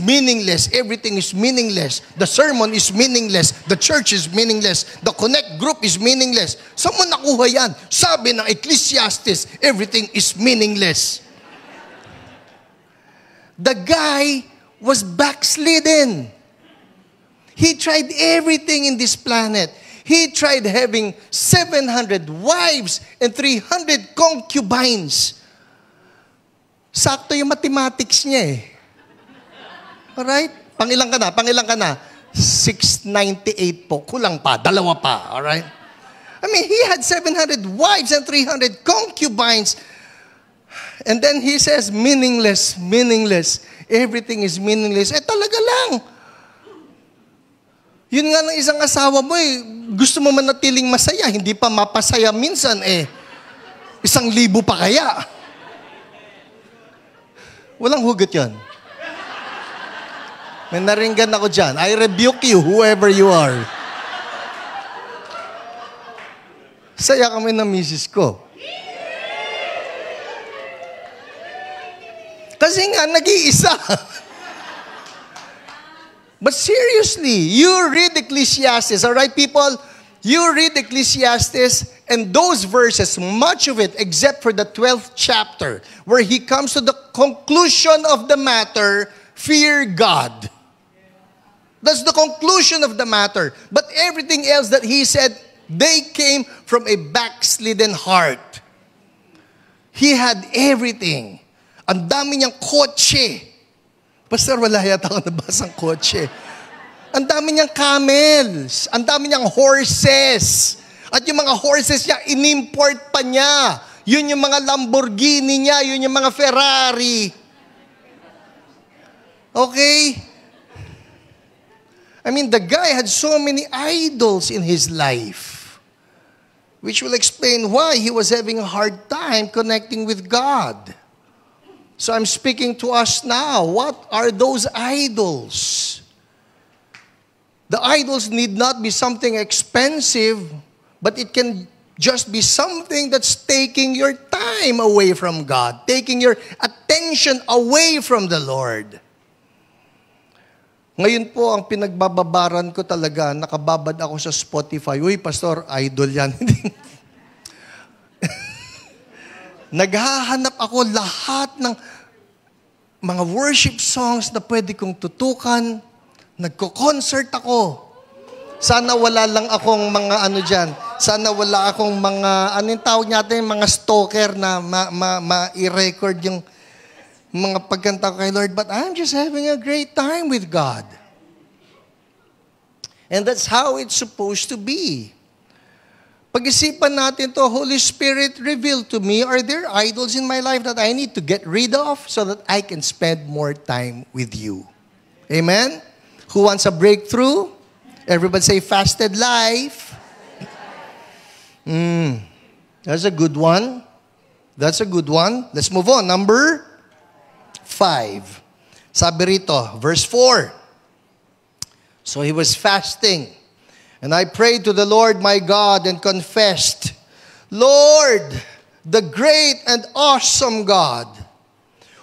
S2: Everything is meaningless. The sermon is meaningless. The church is meaningless. The connect group is meaningless. Saan mo nakuha yan? Sabi ng Ecclesiastes, everything is meaningless. The guy was backslidden. He tried everything in this planet. He tried having 700 wives and 300 concubines. Sakto yung mathematics niya Alright? Pangilang ka na? 698 po. Kulang pa. 2 pa. Alright? I mean, he had 700 wives and 300 concubines. And then he says, meaningless. Everything is meaningless. Talaga lang. Yun nga ng isang asawa mo gusto mo manatiling masaya, hindi pa mapasaya minsan 1,000 pa kaya. Walang hugot yun. May naringgan ako dyan. I rebuke you, whoever you are. Saya kami ng misis ko. Kasi nga, nag-iisa. But seriously, you read Ecclesiastes, all right, people? You read Ecclesiastes, and those verses, much of it, except for the 12th chapter, where he comes to the conclusion of the matter, fear God. That's the conclusion of the matter. But everything else that he said, they came from a backslidden heart. He had everything. Ang dami niyang kotse. Pastor, wala yata ako nabasang kotse. Ang dami niyang camels. Ang dami niyang horses. At yung mga horses niya, inimport pa niya. Yun yung mga Lamborghini niya. Yun yung mga Ferrari. Okay? I mean, the guy had so many idols in his life. Which will explain why he was having a hard time connecting with God. So I'm speaking to us now. What are those idols? The idols need not be something expensive, but it can just be something that's taking your time away from God, taking your attention away from the Lord. Ngayon po, ang pinagbababaran ko talaga, nakababad ako sa Spotify. Uy, Pastor, idol yan. Naghahanap ako lahat ng mga worship songs na pwede kong tutukan. Nagko-concert ako. Sana wala lang akong mga dyan. Sana wala akong mga, anong tawag natin, mga stalker na ma-i-record yung mga pagkanta ko kay Lord. But I'm just having a great time with God. And that's how it's supposed to be. Pag-isipan natin to, Holy Spirit, reveal to me, are there idols in my life that I need to get rid of so that I can spend more time with you? Amen? Who wants a breakthrough? Everybody say fasted life. That's a good one. That's a good one. Let's move on. Number 5. Sabi rito, verse 4. So he was fasting. And I prayed to the Lord my God and confessed, Lord, the great and awesome God,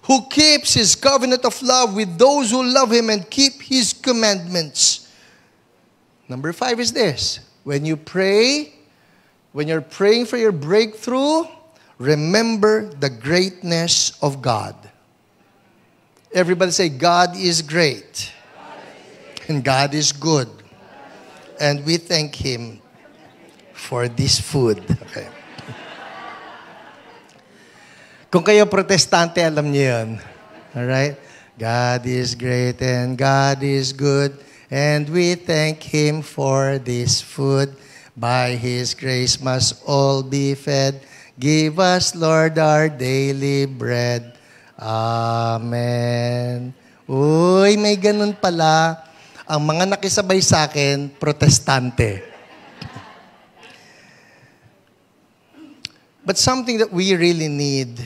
S2: who keeps His covenant of love with those who love Him and keep His commandments. Number 5 is this. When you pray, when you're praying for your breakthrough, remember the greatness of God. Everybody say, God is great. And God is good. And we thank Him for this food. Okay. Kung kayo protestante, alam niyo yun. Alright? God is great and God is good. And we thank Him for this food. By His grace must all be fed. Give us, Lord, our daily bread. Amen. Uy, may ganun pala. Ang mga nakisabay sa akin, protestante. But something that we really need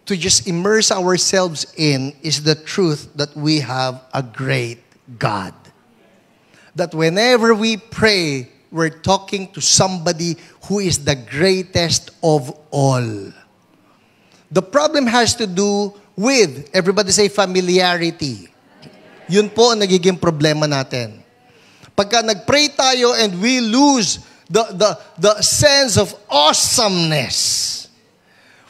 S2: to just immerse ourselves in is the truth that we have a great God. That whenever we pray, we're talking to somebody who is the greatest of all. The problem has to do with, everybody say, familiarity. Yun po ang nagiging problema natin. Pagka nag-pray tayo and we lose the sense of awesomeness,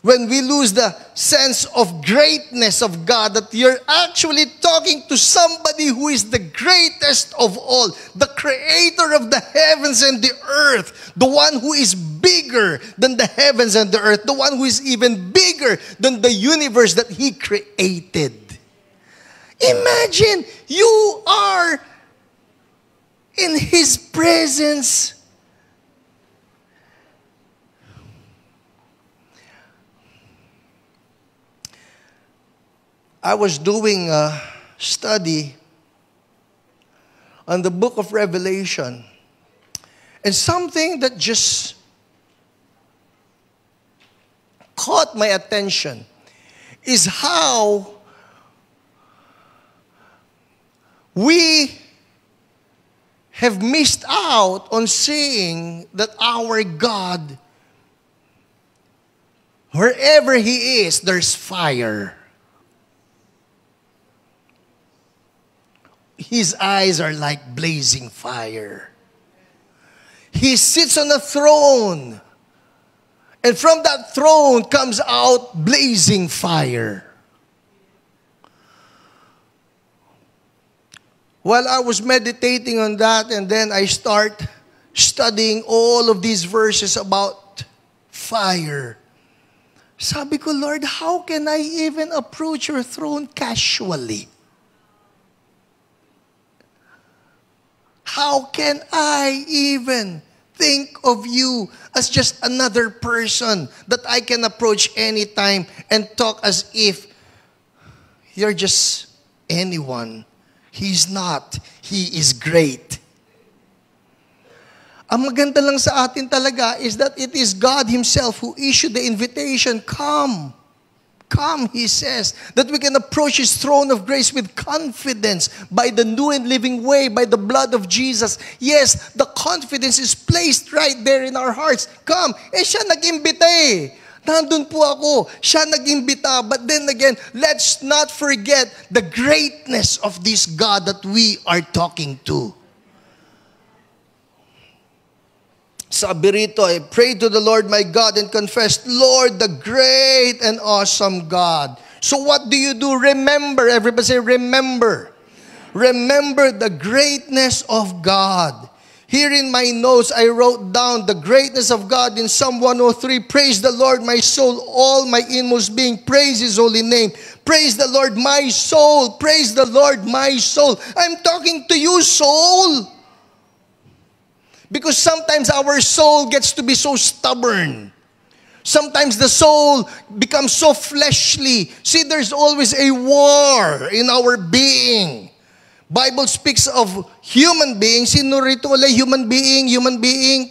S2: when we lose the sense of greatness of God, that you're actually talking to somebody who is the greatest of all, the creator of the heavens and the earth, the one who is bigger than the heavens and the earth, the one who is even bigger than the universe that He created. Imagine you are in His presence. I was doing a study on the book of Revelation, and something that just caught my attention is how we have missed out on seeing that our God, wherever He is, there's fire. His eyes are like blazing fire. He sits on a throne, and from that throne comes out blazing fire. While I was meditating on that, and then I start studying all of these verses about fire. Sabi ko, Lord, how can I even approach your throne casually? How can I even think of you as just another person that I can approach anytime and talk as if you're just anyone? He's not. He is great. Ang maganda lang sa atin talaga is that it is God Himself who issued the invitation, come. Come, He says, that we can approach His throne of grace with confidence by the new and living way, by the blood of Jesus. Yes, the confidence is placed right there in our hearts. Come. Siya nag-imbita eh. Nandun po ako. Siya nag-imbita. But then again, let's not forget the greatness of this God that we are talking to. Sabi rito, I prayed to the Lord my God and confessed, Lord, the great and awesome God. So what do you do? Remember. Everybody say, remember. Remember the greatness of God. Here in my notes, I wrote down the greatness of God in Psalm 103. Praise the Lord, my soul, all my inmost being. Praise His holy name. Praise the Lord, my soul. Praise the Lord, my soul. I'm talking to you, soul. Because sometimes our soul gets to be so stubborn. Sometimes the soul becomes so fleshly. See, there's always a war in our being. Bible speaks of human being. Sino rito ulit? Human being.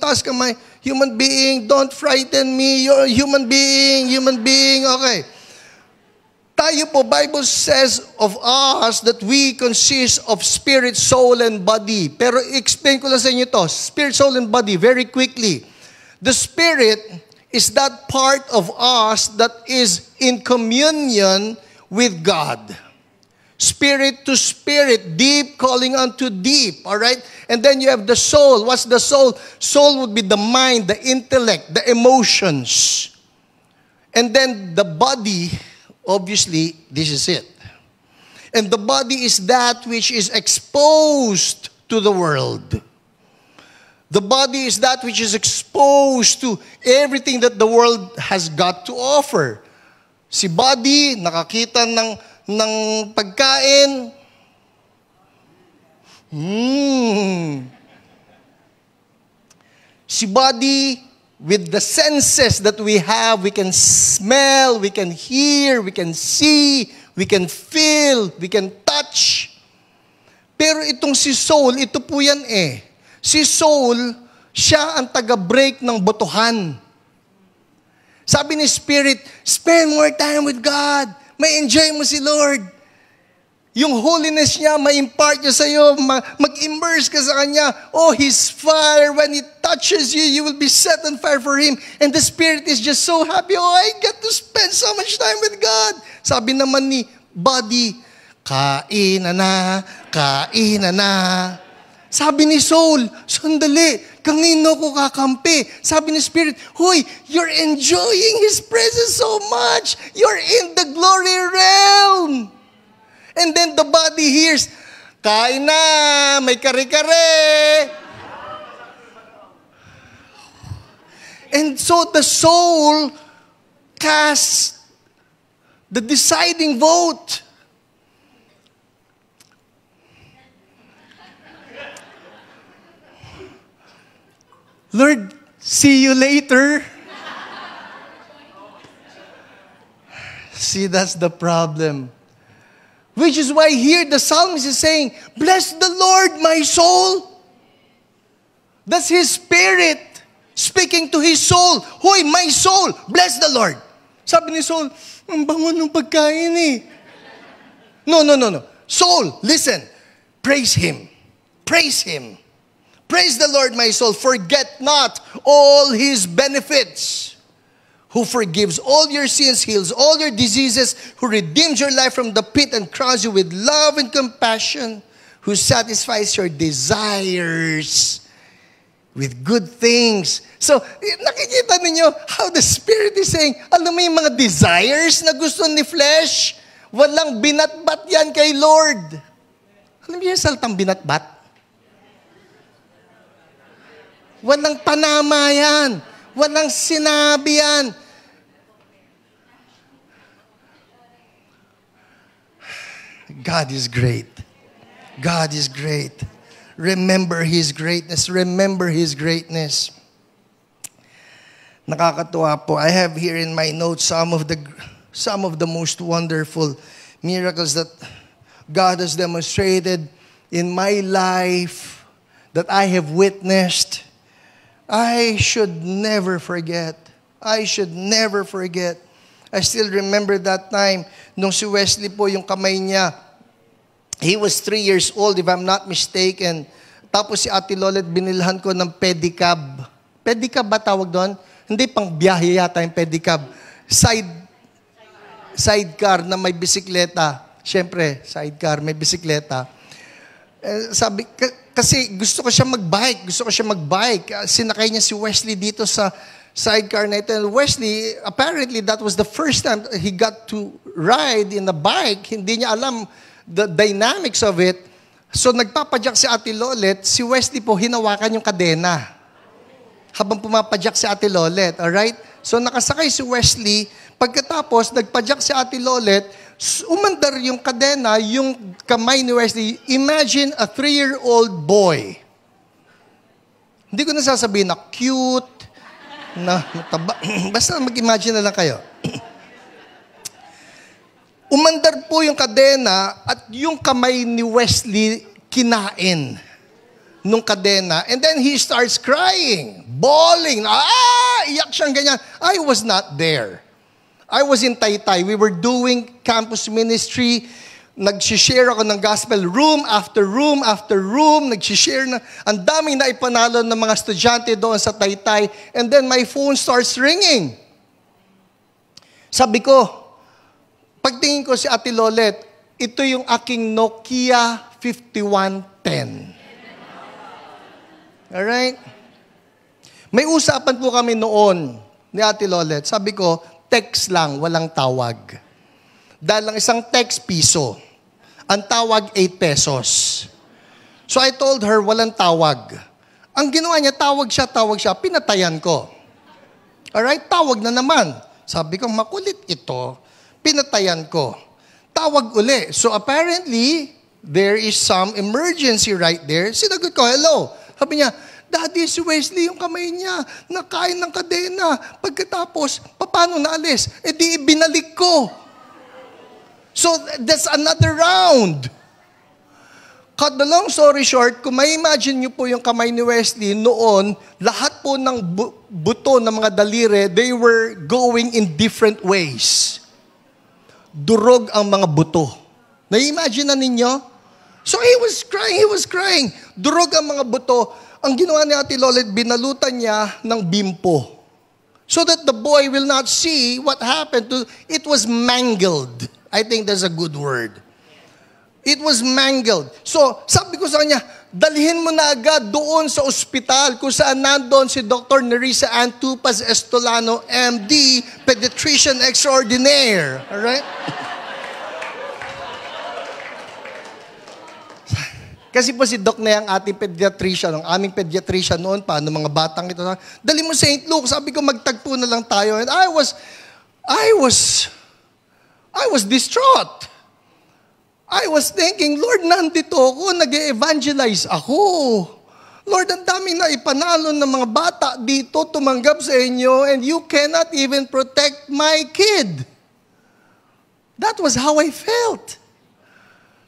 S2: Taas kamay. Human being, don't frighten me. You're a human being. Okay. Tayo po, Bible says of us that we consist of spirit, soul, and body. Pero explain ko lang sa inyo to. Spirit, soul, and body, very quickly. The spirit is that part of us that is in communion with God. Spirit to spirit, deep calling unto deep, all right? And then you have the soul. What's the soul? Soul would be the mind, the intellect, the emotions. And then the body, obviously, this is it. And the body is that which is exposed to the world. The body is that which is exposed to everything that the world has got to offer. Si body, nakakita ng pagkain. Si body, with the senses that we have, we can smell, we can hear, we can see, we can feel, we can touch. Pero itong si soul, ito po yan eh. Si soul, siya ang taga-break ng botohan. Sabi ni Spirit, spend more time with God. May enjoy mo si Lord. Yung holiness niya, ma-impart niya sa'yo, mag-immerse ka sa Kanya. Oh, His fire, when He touches you, you will be set on fire for Him. And the Spirit is just so happy, oh, I get to spend so much time with God. Sabi naman ni body, kain na. Sabi ni soul, sandali, kanino ko kakampi? Sabi ni Spirit, huy, you're enjoying His presence so much. You're in the glory realm. And then the body hears, kain na, may kare-kare. And so the soul casts the deciding vote. Lord, see you later. See, that's the problem. Which is why here the psalmist is saying, bless the Lord, my soul. That's his spirit speaking to his soul. Hoy, my soul, bless the Lord. Sabi ni soul, ang bango ng pagkain eh. No. Soul, listen. Praise Him. Praise Him. Praise the Lord, my soul. Forget not all His benefits. Who forgives all your sins, heals all your diseases, who redeems your life from the pit and crowns you with love and compassion, who satisfies your desires with good things. So, nakikita ninyo how the Spirit is saying, alam mo yung mga desires na gusto ni flesh, walang binatbat yan kay Lord. Alam mo yung saltang binatbat? Walang panama yan. Walang sinabi yan. God is great. God is great. Remember His greatness. Remember His greatness. Nakakatuwa po. I have here in my notes some of the most wonderful miracles that God has demonstrated in my life that I have witnessed. I should never forget. I should never forget. I still remember that time nung si Wesley po, yung kamay niya, he was 3 years old, if I'm not mistaken. Tapos si Ate Lolet, binilhan ko ng pedicab. Pedicab ba tawag doon? Hindi, pang biyahe yata yung pedicab. Sidecar na may bisikleta. Siyempre, sidecar, may bisikleta. Sabi, kasi gusto ko siya mag-bike. Sinakay niya si Wesley dito sa sidecar na ito. And Wesley, apparently, that was the first time he got to ride in a bike. Hindi niya alam the dynamics of it. So, nagpapadyak si Ate Lolet. Si Wesley po, hinawakan yung kadena. Habang pumapadyak si Ate Lolet. Alright? So, nakasakay si Wesley. Pagkatapos, nagpadyak si Ate Lolet. Umandar yung kadena, yung kamay ni Wesley. Imagine a 3-year-old boy. Hindi ko nasasabihin na cute, na mataba. Basta mag-imagine na lang kayo. Umandar po yung kadena at yung kamay ni Wesley kinain nung kadena. And then he starts crying, bawling. Iyak siyang ganyan. I was not there. I was in Taytay. We were doing campus ministry. Nag-share ako ng gospel room after room after room. Nag-share na. Ang daming na ipanalo ng mga estudyante doon sa Taytay. And then my phone starts ringing. Sabi ko, pagtingin ko si Ate Lolet, ito yung aking Nokia 5110. Alright? May usapan po kami noon ni Ate Lolet. Sabi ko, text lang, walang tawag. Dahil lang isang text, piso. Ang tawag, 8 pesos. So I told her, walang tawag. Ang ginawa niya, tawag siya, pinatayan ko. Alright, tawag na naman. Sabi ko, makulit ito. Pinatayan ko. Tawag uli. So apparently, there is some emergency right there. Sinagot ko, hello. Sabi niya, Daddy, si Wesley, yung kamay niya, nakain ng kadena. Pagkatapos, paano naalis? E di binalik ko. So, that's another round. Cut the long story short, kung may imagine niyo po yung kamay ni Wesley, noon, lahat po ng buto ng mga daliri, they were going in different ways. Durog ang mga buto. Na-imagine na ninyo? So, he was crying. Durog ang mga buto. Ang ginawa ni Ate Lolet, binalutan niya ng bimpo. So that the boy will not see what happened to, it was mangled. I think that's a good word. It was mangled. So, sabi ko sa kanya, dalhin mo na agad doon sa ospital kung saan nandoon si Dr. Nerissa Antupas Estolano, MD, Pediatrician Extraordinaire. Alright? Kasi po si Doc na yung ating pediatrician, ang aming pediatrician noon, paano mga batang ito. Dali mo St. Luke, sabi ko magtagpo na lang tayo. And I was distraught. I was thinking, Lord, nandito ako, nag-evangelize ako. Lord, ang daming na ipanalo ng mga bata dito, tumanggap sa inyo, and you cannot even protect my kid. That was how I felt.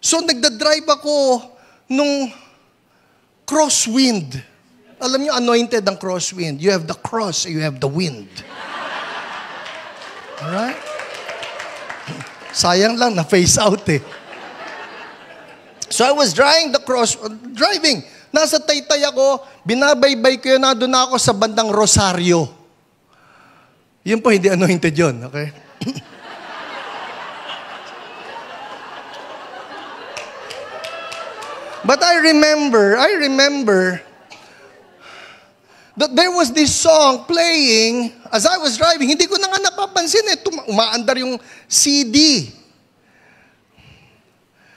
S2: So nagdadrive ako nung crosswind. Alam niyo, anointed ang crosswind. You have the cross, you have the wind. Alright? Sayang lang, na-face out eh. So I was driving. Nasa Taytay ako, binabaybay ko yun, nandun na ako sa bandang Rosario. Yun po, hindi anointed yun, okay? But I remember that there was this song playing as I was driving. Hindi ko na nga napapansin eh. Umaandar yung CD.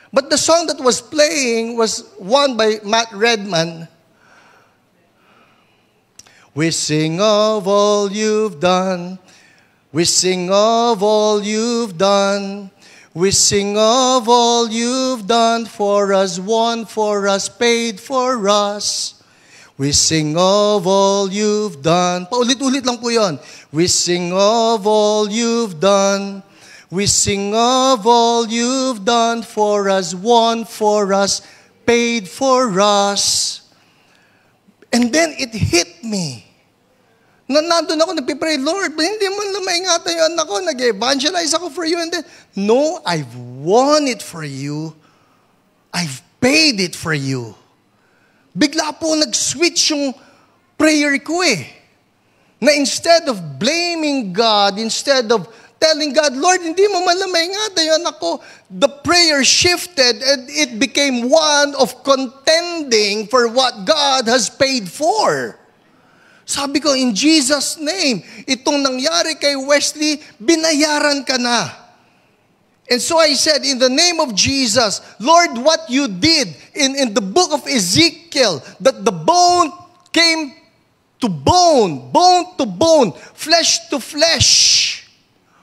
S2: But the song that was playing was one by Matt Redman. We sing of all you've done. We sing of all you've done. We sing of all you've done for us, won for us, paid for us. We sing of all you've done. Paulit-ulit lang po yun. We sing of all you've done. We sing of all you've done for us, won for us, paid for us. And then it hit me. Nandun ako, nagpipray, Lord, hindi mo na maingatan yung anak ko, nag-evangelize ako for you. And then, no, I've won it for you. I've paid it for you. Bigla po nag-switch yung prayer ko eh. Na instead of blaming God, instead of telling God, Lord, hindi mo man lang maingatan yung anak ko, the prayer shifted and it became one of contending for what God has paid for. Sabi ko, in Jesus' name, itong nangyari kay Wesley, binayaran ka na. And so I said, in the name of Jesus, Lord, what you did in the book of Ezekiel, that the bone came to bone to bone, flesh to flesh,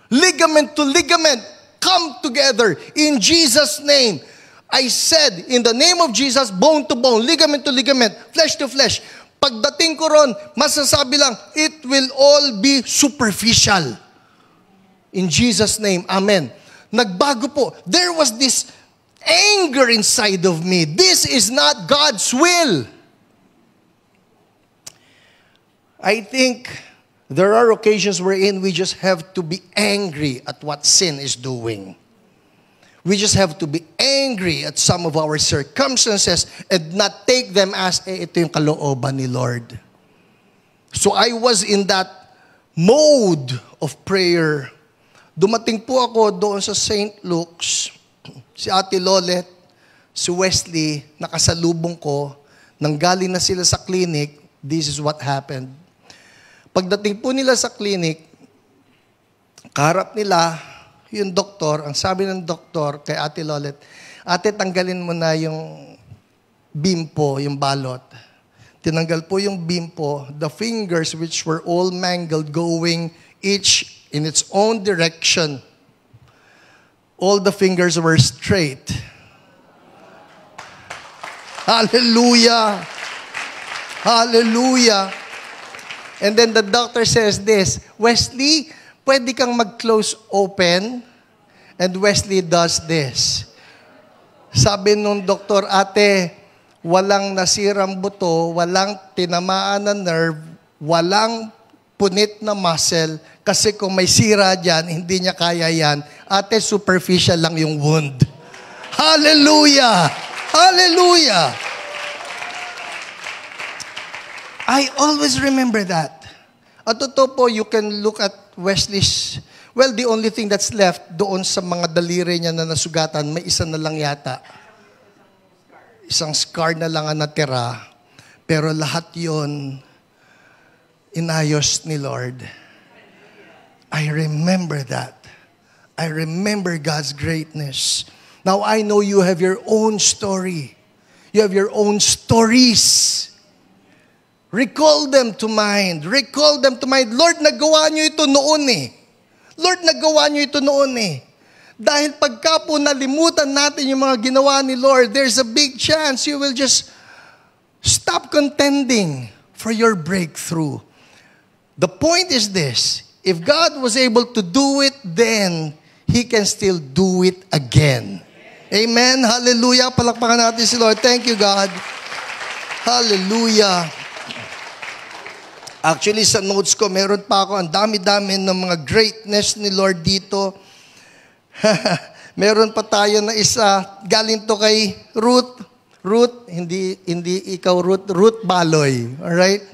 S2: ligament to ligament, come together in Jesus' name. I said, in the name of Jesus, bone to bone, ligament to ligament, flesh to flesh. Pagdating ko ron, masasabi lang, it will all be superficial. In Jesus' name, amen. Nagbago po. There was this anger inside of me. This is not God's will. I think there are occasions wherein we just have to be angry at what sin is doing. We just have to be angry at some of our circumstances and not take them as, ito yung kalooban ni Lord. So I was in that mode of prayer. Dumating po ako doon sa St. Luke's. Si Ate Lolet, si Wesley, nakasalubong ko. Nanggaling na sila sa clinic. This is what happened. Pagdating po nila sa clinic, kaharap nila, yung doktor, ang sabi ng doktor kay Ate Lolet, Ate, tanggalin mo na yung bimpo, yung balot. Tinanggal po yung bimpo, the fingers which were all mangled going each in its own direction. All the fingers were straight. Hallelujah! Hallelujah! And then the doctor says this, Wesley, pwede kang mag-close open. And Wesley does this. Sabi nung doktor, Ate, walang nasirang buto, walang tinamaan na nerve, walang punit na muscle, kasi kung may sira dyan, hindi niya kaya yan. Ate, superficial lang yung wound. Hallelujah! Hallelujah! I always remember that. At totoo po, you can look at Wesley's, well, the only thing that's left doon sa mga daliri niya na nasugatan, may isa na lang yata. Isang scar na lang ang natira. Pero lahat yon inayos ni Lord. I remember that. I remember God's greatness. Now I know you have your own story. You have your own stories. Recall them to mind. Recall them to mind. Lord, nagawa niyo ito noon eh. Lord, nagawa niyo ito noon eh. Dahil pagka po nalimutan natin yung mga ginawa ni Lord, there's a big chance you will just stop contending for your breakthrough. The point is this, if God was able to do it then, He can still do it again. Amen? Hallelujah. Palakpakan natin si Lord. Thank you, God. Hallelujah. Actually, sa notes ko, meron pa ako, ang dami-dami ng mga greatness ni Lord dito. Meron pa tayo na isa, galing to kay Ruth. Ruth, hindi ikaw Ruth Baloy. Alright?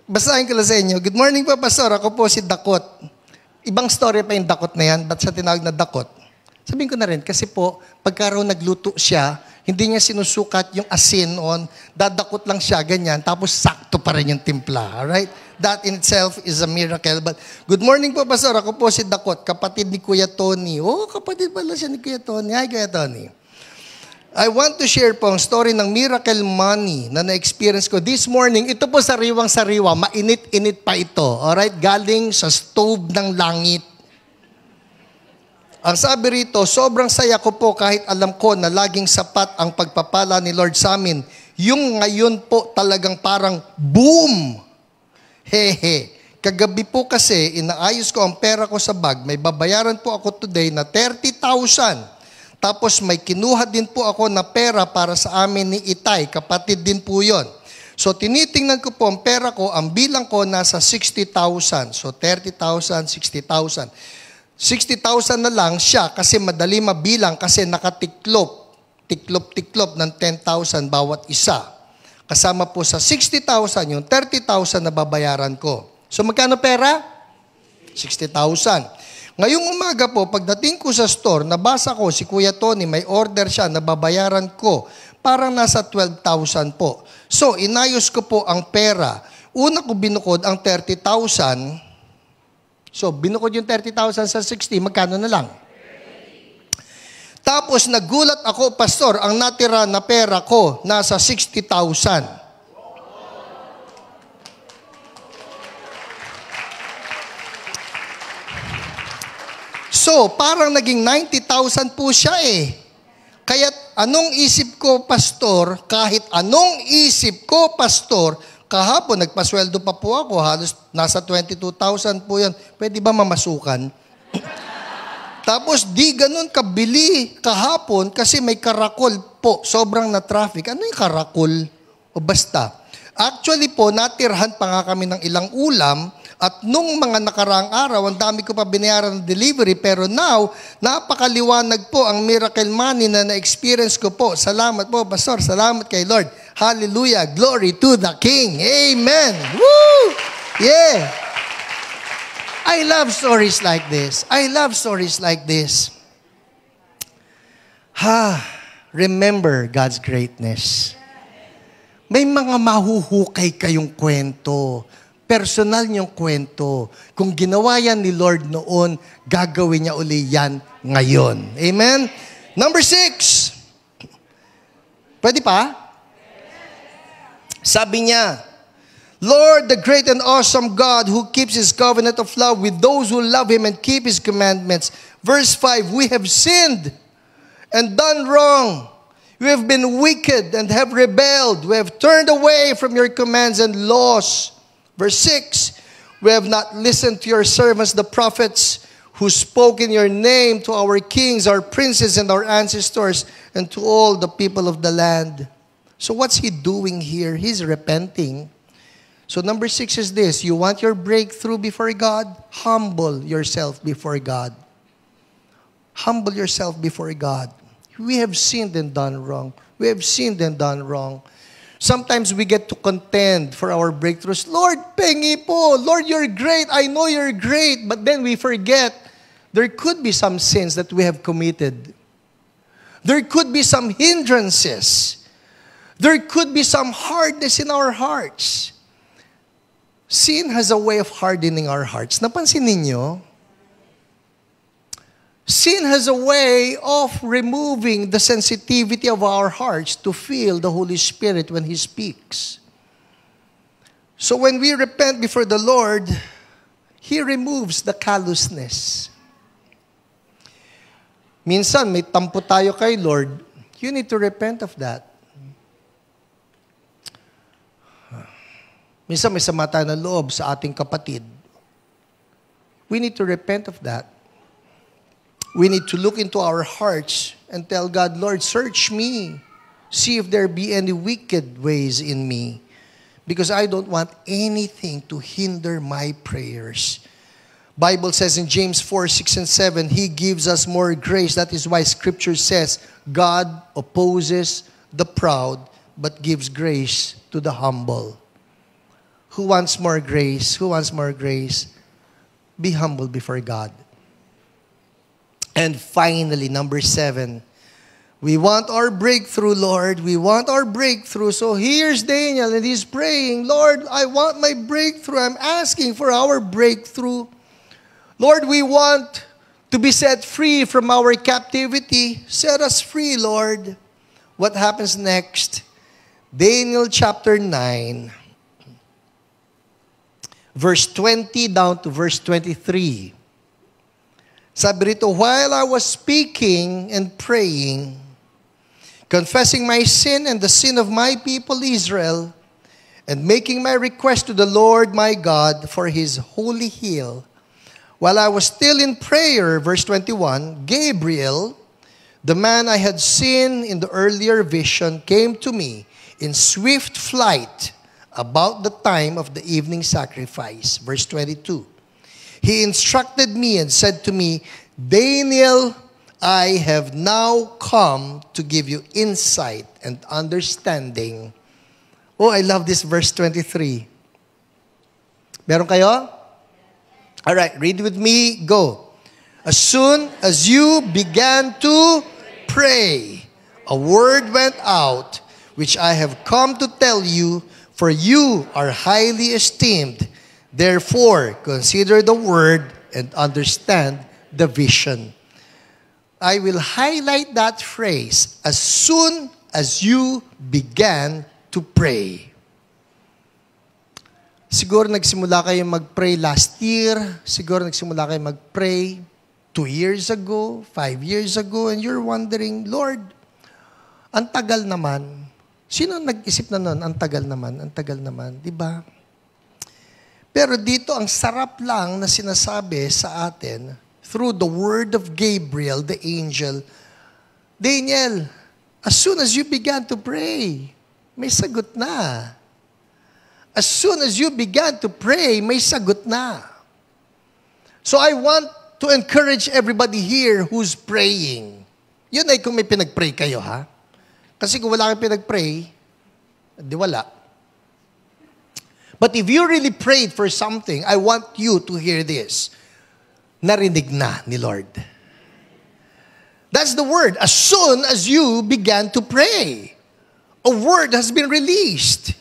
S2: Basahin ko lang sa inyo. Good morning po, Pastor. Ako po si Dakot. Ibang story pa yung Dakot na yan. Ba't siya tinawag na Dakot? Sabihin ko na rin, kasi po, pagka raw nagluto siya, hindi niya sinusukat yung asin on, dadakot lang siya, ganyan, tapos sakto pa rin yung timpla. Alright? That in itself is a miracle. But good morning po, Pastor. Ako po si Dakot, kapatid ni Kuya Tony. Oh, kapatid pala siya ni Kuya Tony. Hi, Kuya Tony. I want to share po ang story ng miracle money na na-experience ko this morning. Ito po sariwang-sariwa. Mainit-init pa ito. Alright? Galing sa stove ng langit. Ang sabi rito, sobrang saya ko po kahit alam ko na laging sapat ang pagpapala ni Lord sa amin. Yung ngayon po talagang parang boom! Hehe. Kagabi po kasi, inaayos ko ang pera ko sa bag. May babayaran po ako today na 30,000. Tapos may kinuha din po ako na pera para sa amin ni Itay. Kapatid din po yon. So tinitingnan ko po ang pera ko, ang bilang ko nasa 60,000. So 30,000, 60,000. 60,000 na lang siya kasi madali mabilang kasi nakatiklop. Tiklop ng 10,000 bawat isa. Kasama po sa 60,000 yung 30,000 na babayaran ko. So magkano pera? 60,000. Ngayong umaga po, pagdating ko sa store, nabasa ko si Kuya Tony, may order siya na babayaran ko. Parang nasa 12,000 po. So inayos ko po ang pera. Una ko binukod ang 30,000. So, binukod yung 30,000 sa 60, magkano na lang? Tapos, nagulat ako, Pastor, ang natira na pera ko, nasa 60,000. So, parang naging 90,000 po siya eh. Kaya, anong isip ko, Pastor, kahit anong isip ko, Pastor, kahapon, nagpasweldo pa po ako, halos nasa 22,000 po yan. Pwede ba mamasukan? Tapos di ganun kabili kahapon kasi may karakol po. Sobrang na traffic. Ano yung karakol? O basta. Actually po, natirhan pa nga kami ng ilang ulam at nung mga nakaraang araw, ang dami ko pa binayaran ng delivery. Pero now, napakaliwanag po ang miracle money na na-experience ko po. Salamat po, Pastor. Salamat kay Lord. Hallelujah. Glory to the King. Amen. Woo! Yeah. I love stories like this. I love stories like this. Remember God's greatness. May mga mahuhukay kayong kwento. Personal niyong kwento. Kung ginawa yan ni Lord noon, gagawin niya uli yan ngayon. Amen? Number 6. Pwede pa? Sabi niya, Lord, the great and awesome God who keeps His covenant of love with those who love Him and keep His commandments. Verse 5, we have sinned and done wrong. We have been wicked and have rebelled. We have turned away from your commands and laws. Verse 6, we have not listened to your servants, the prophets, who spoke in your name to our kings, our princes, and our ancestors, and to all the people of the land. So what's he doing here? He's repenting. So number 6 is this. You want your breakthrough before God? Humble yourself before God. Humble yourself before God. We have sinned and done wrong. We have sinned and done wrong. Sometimes we get to contend for our breakthroughs. Lord, pengi po. Lord, you're great. I know you're great. But then we forget there could be some sins that we have committed. There could be some hindrances. There could be some hardness in our hearts. Sin has a way of hardening our hearts. Napansin ninyo? Sin has a way of removing the sensitivity of our hearts to feel the Holy Spirit when He speaks. So when we repent before the Lord, He removes the callousness. Minsan, may tampo tayo kay Lord, you need to repent of that. Minsan, may sama tayo ng loob sa ating kapatid. We need to repent of that. We need to look into our hearts and tell God, Lord, search me. See if there be any wicked ways in me. Because I don't want anything to hinder my prayers. Bible says in James 4, 6, and 7, He gives us more grace. That is why Scripture says, God opposes the proud, but gives grace to the humble. Who wants more grace? Who wants more grace? Be humble before God. And finally, number 7, we want our breakthrough, Lord. We want our breakthrough. So here's Daniel, and he's praying, Lord, I want my breakthrough. I'm asking for our breakthrough. Lord, we want to be set free from our captivity. Set us free, Lord. What happens next? Daniel chapter 9, verse 20 down to verse 23. Sabi rito, while I was speaking and praying, confessing my sin and the sin of my people Israel, and making my request to the Lord my God for His holy hill, while I was still in prayer, verse 21, Gabriel, the man I had seen in the earlier vision, came to me in swift flight about the time of the evening sacrifice. Verse 22. He instructed me and said to me, Daniel, I have now come to give you insight and understanding. Oh, I love this verse 23. Meron kayo? All right, read with me. Go. As soon as you began to pray, a word went out, which I have come to tell you, for you are highly esteemed. Therefore, consider the word and understand the vision. I will highlight that phrase, as soon as you began to pray. Siguro nagsimula kayo mag-pray last year. Siguro nagsimula kayo mag-pray 2 years ago, 5 years ago, and you're wondering, Lord, ang tagal naman. Sino nag-isip na nun? Ang tagal naman, di ba? Pero dito, ang sarap lang na sinasabi sa atin, through the word of Gabriel, the angel, Daniel, as soon as you began to pray, may sagot na. As soon as you began to pray, may sagot na. So I want to encourage everybody here who's praying. Yun ay kung may pinag-pray kayo, ha? Kasi kung wala kang pinag-pray, di wala. But if you really prayed for something, I want you to hear this. Narinig na ni Lord. That's the word. As soon as you began to pray, a word has been released.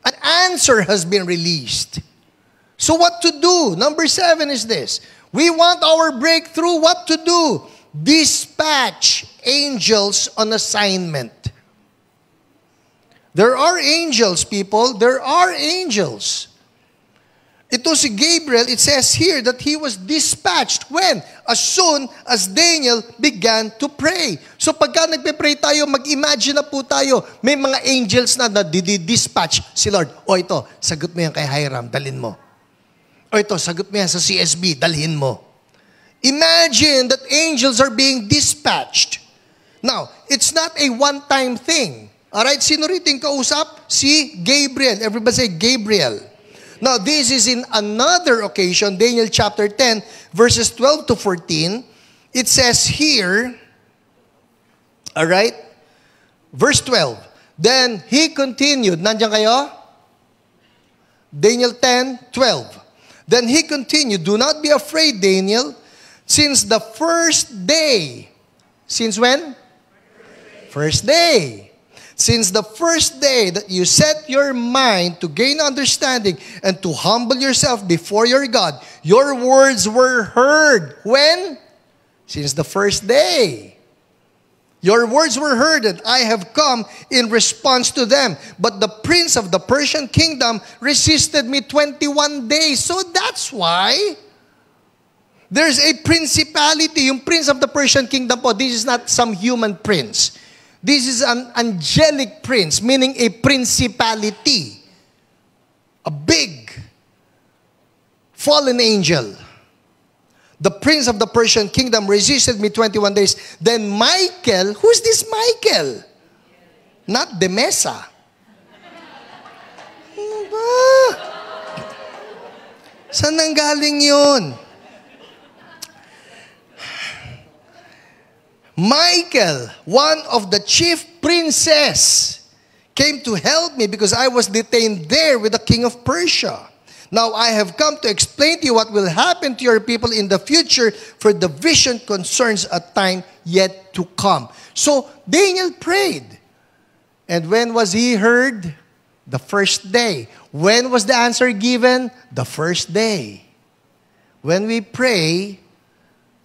S2: An answer has been released. So what to do? Number 7 is this. We want our breakthrough. What to do? Dispatch angels on assignment. There are angels, people. There are angels. Ito si Gabriel, it says here that he was dispatched. When? As soon as Daniel began to pray. So pagka nagpe-pray tayo, mag-imagine na po tayo, may mga angels na dispatch si Lord. O ito, sagot mo yan kay Hiram, dalhin mo. O ito, sagot mo yan sa CSB, dalhin mo. Imagine that angels are being dispatched. Now, it's not a one-time thing. Alright, sino rito yung kausap? Si Gabriel. Everybody say Gabriel. Now, this is in another occasion, Daniel chapter 10, verses 12 to 14. It says here, alright, verse 12. Then he continued. Nandiyan kayo? Daniel 10, 12. Then he continued, do not be afraid, Daniel, since the first day. Since when? First day. Since the first day that you set your mind to gain understanding and to humble yourself before your God, your words were heard. When? Since the first day. Your words were heard and I have come in response to them. But the prince of the Persian kingdom resisted me 21 days. So that's why there's a principality. Yung prince of the Persian kingdom po, this is not some human prince. This is an angelic prince, meaning a principality. A big fallen angel. The prince of the Persian kingdom resisted me 21 days. Then Michael, who's this Michael? Not the Mesa. Saan nanggaling yun? Michael, one of the chief princes, came to help me because I was detained there with the king of Persia. Now I have come to explain to you what will happen to your people in the future, for the vision concerns a time yet to come. So Daniel prayed. And when was he heard? The first day. When was the answer given? The first day. When we pray,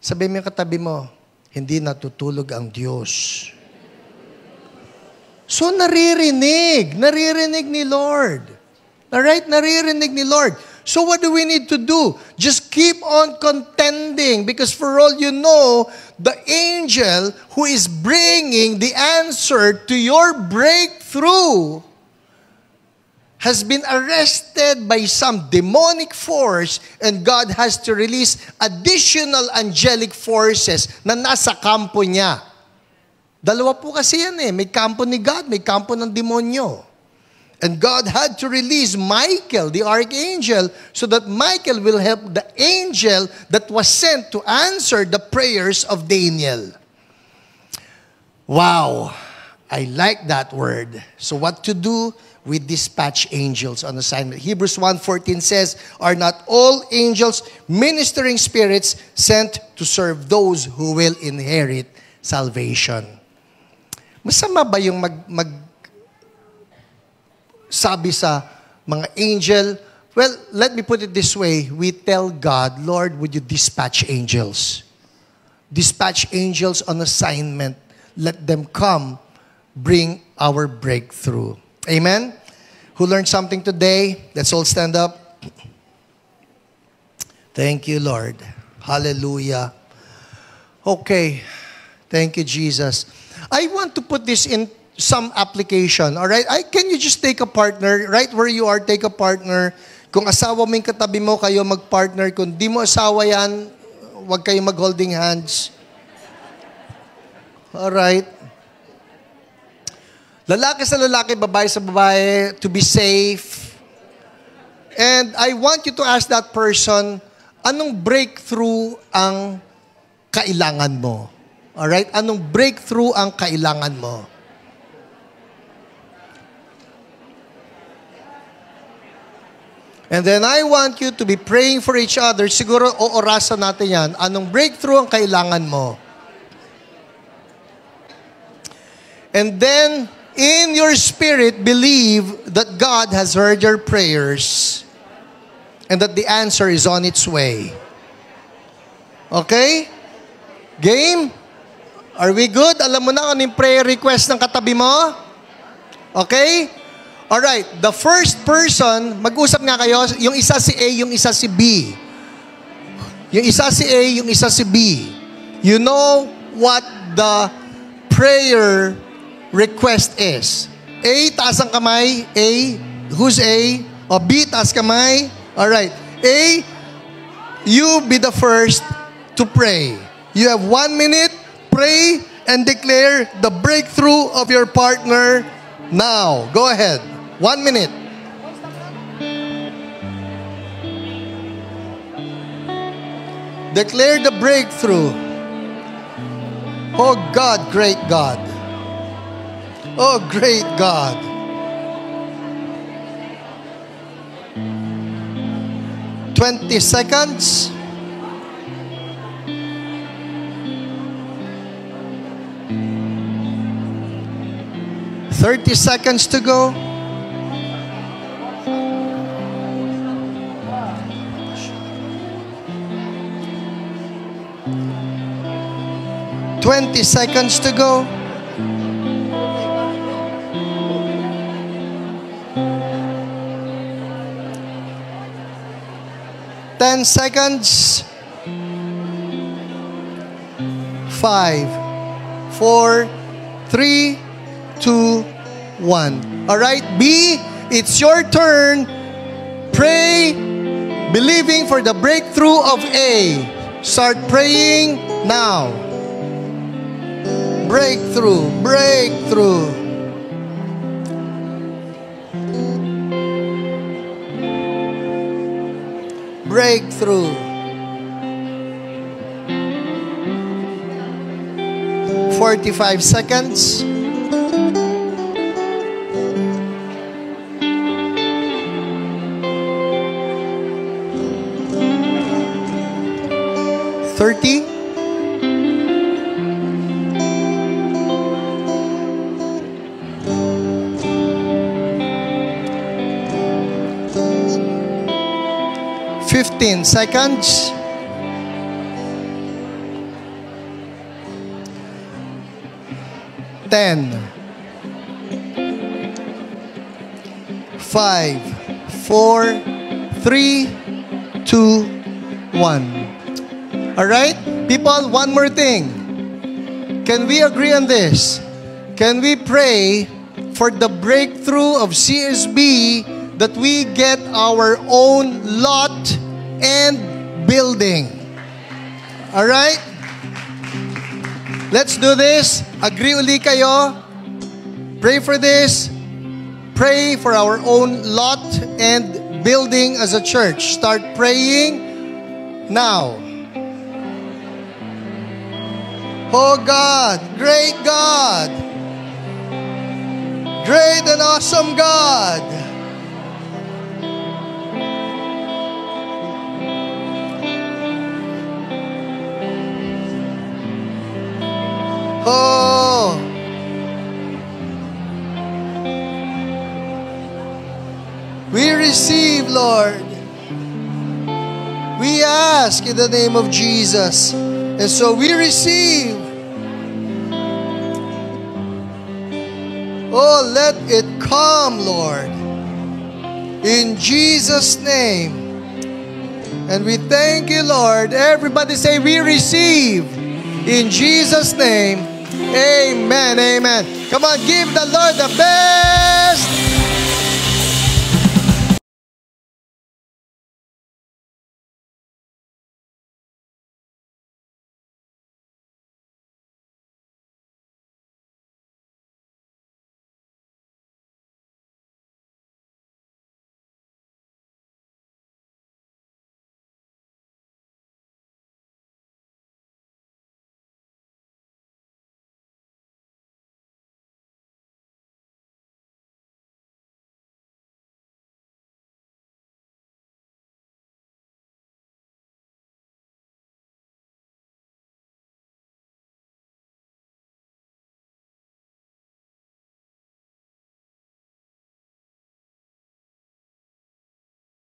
S2: sabi mo yung katabi mo, hindi natutulog ang Diyos. So naririnig ni Lord. Alright, naririnig ni Lord. So what do we need to do? Just keep on contending, because for all you know, the angel who is bringing the answer to your breakthrough has been arrested by some demonic force, and God has to release additional angelic forces na nasa kampo niya. Dalawa po kasi yan eh. May kampo ni God, may kampo ng demonyo. And God had to release Michael, the archangel, so that Michael will help the angel that was sent to answer the prayers of Daniel. Wow, I like that word. So what to do? We dispatch angels on assignment. Hebrews 1:14 says, are not all angels ministering spirits sent to serve those who will inherit salvation? Masama ba yung sabi sa mga angel? Well, let me put it this way. We tell God, Lord, would you dispatch angels? Dispatch angels on assignment. Let them come, bring our breakthrough. Amen? Who learned something today? Let's all stand up. Thank you, Lord. Hallelujah. Okay. Thank you, Jesus. I want to put this in some application. All right? Can you just take a partner? Right where you are, take a partner. Kung asawa mo yung katabi mo, kayo mag-partner. Kung di mo asawa yan, Huwag kayong mag-holding hands. Alright. Lalaki sa lalaki, babae sa babae, to be safe. And I want you to ask that person, anong breakthrough ang kailangan mo? Alright? Anong breakthrough ang kailangan mo? And then I want you to be praying for each other. Siguro oorasan natin yan. Anong breakthrough ang kailangan mo? And then, in your spirit, believe that God has heard your prayers and that the answer is on its way. Okay? Game? Are we good? Alam mo na anong prayer request ng katabi mo? Okay? Alright, the first person, mag-usap nga kayo, yung isa si A, yung isa si B. Yung isa si A, yung isa si B. You know what the prayer request is. A, taas ang kamay. A, who's A? O B, taas kamay. Alright, A, you be the first to pray. You have 1 minute, pray and declare the breakthrough of your partner now. Go ahead. 1 minute. Declare the breakthrough. Oh God, great God. Oh great God. "20 seconds. "30 seconds to go. "20 seconds to go. "10 seconds. 5, 4, 3, 2, 1. Alright, B, it's your turn. Pray, believing for the breakthrough of A. Start praying now. Breakthrough, breakthrough. Breakthrough. 45 seconds. "30. "15 seconds. 10. 5, 4, 3, 2, 1. Alright? People, one more thing. Can we agree on this? Can we pray for the breakthrough of CSB that we get our own lot and building? Alright? Let's do this. Agree uli kayo. Pray for this. Pray for our own lot and building as a church. Start praying now. Oh God, great God, great and awesome God. Oh, we receive, Lord. We ask in the name of Jesus. And so we receive. Oh, let it come, Lord. In Jesus' name. And we thank you, Lord. Everybody say, we receive. In Jesus' name. Amen. Amen. Come on, give the Lord the best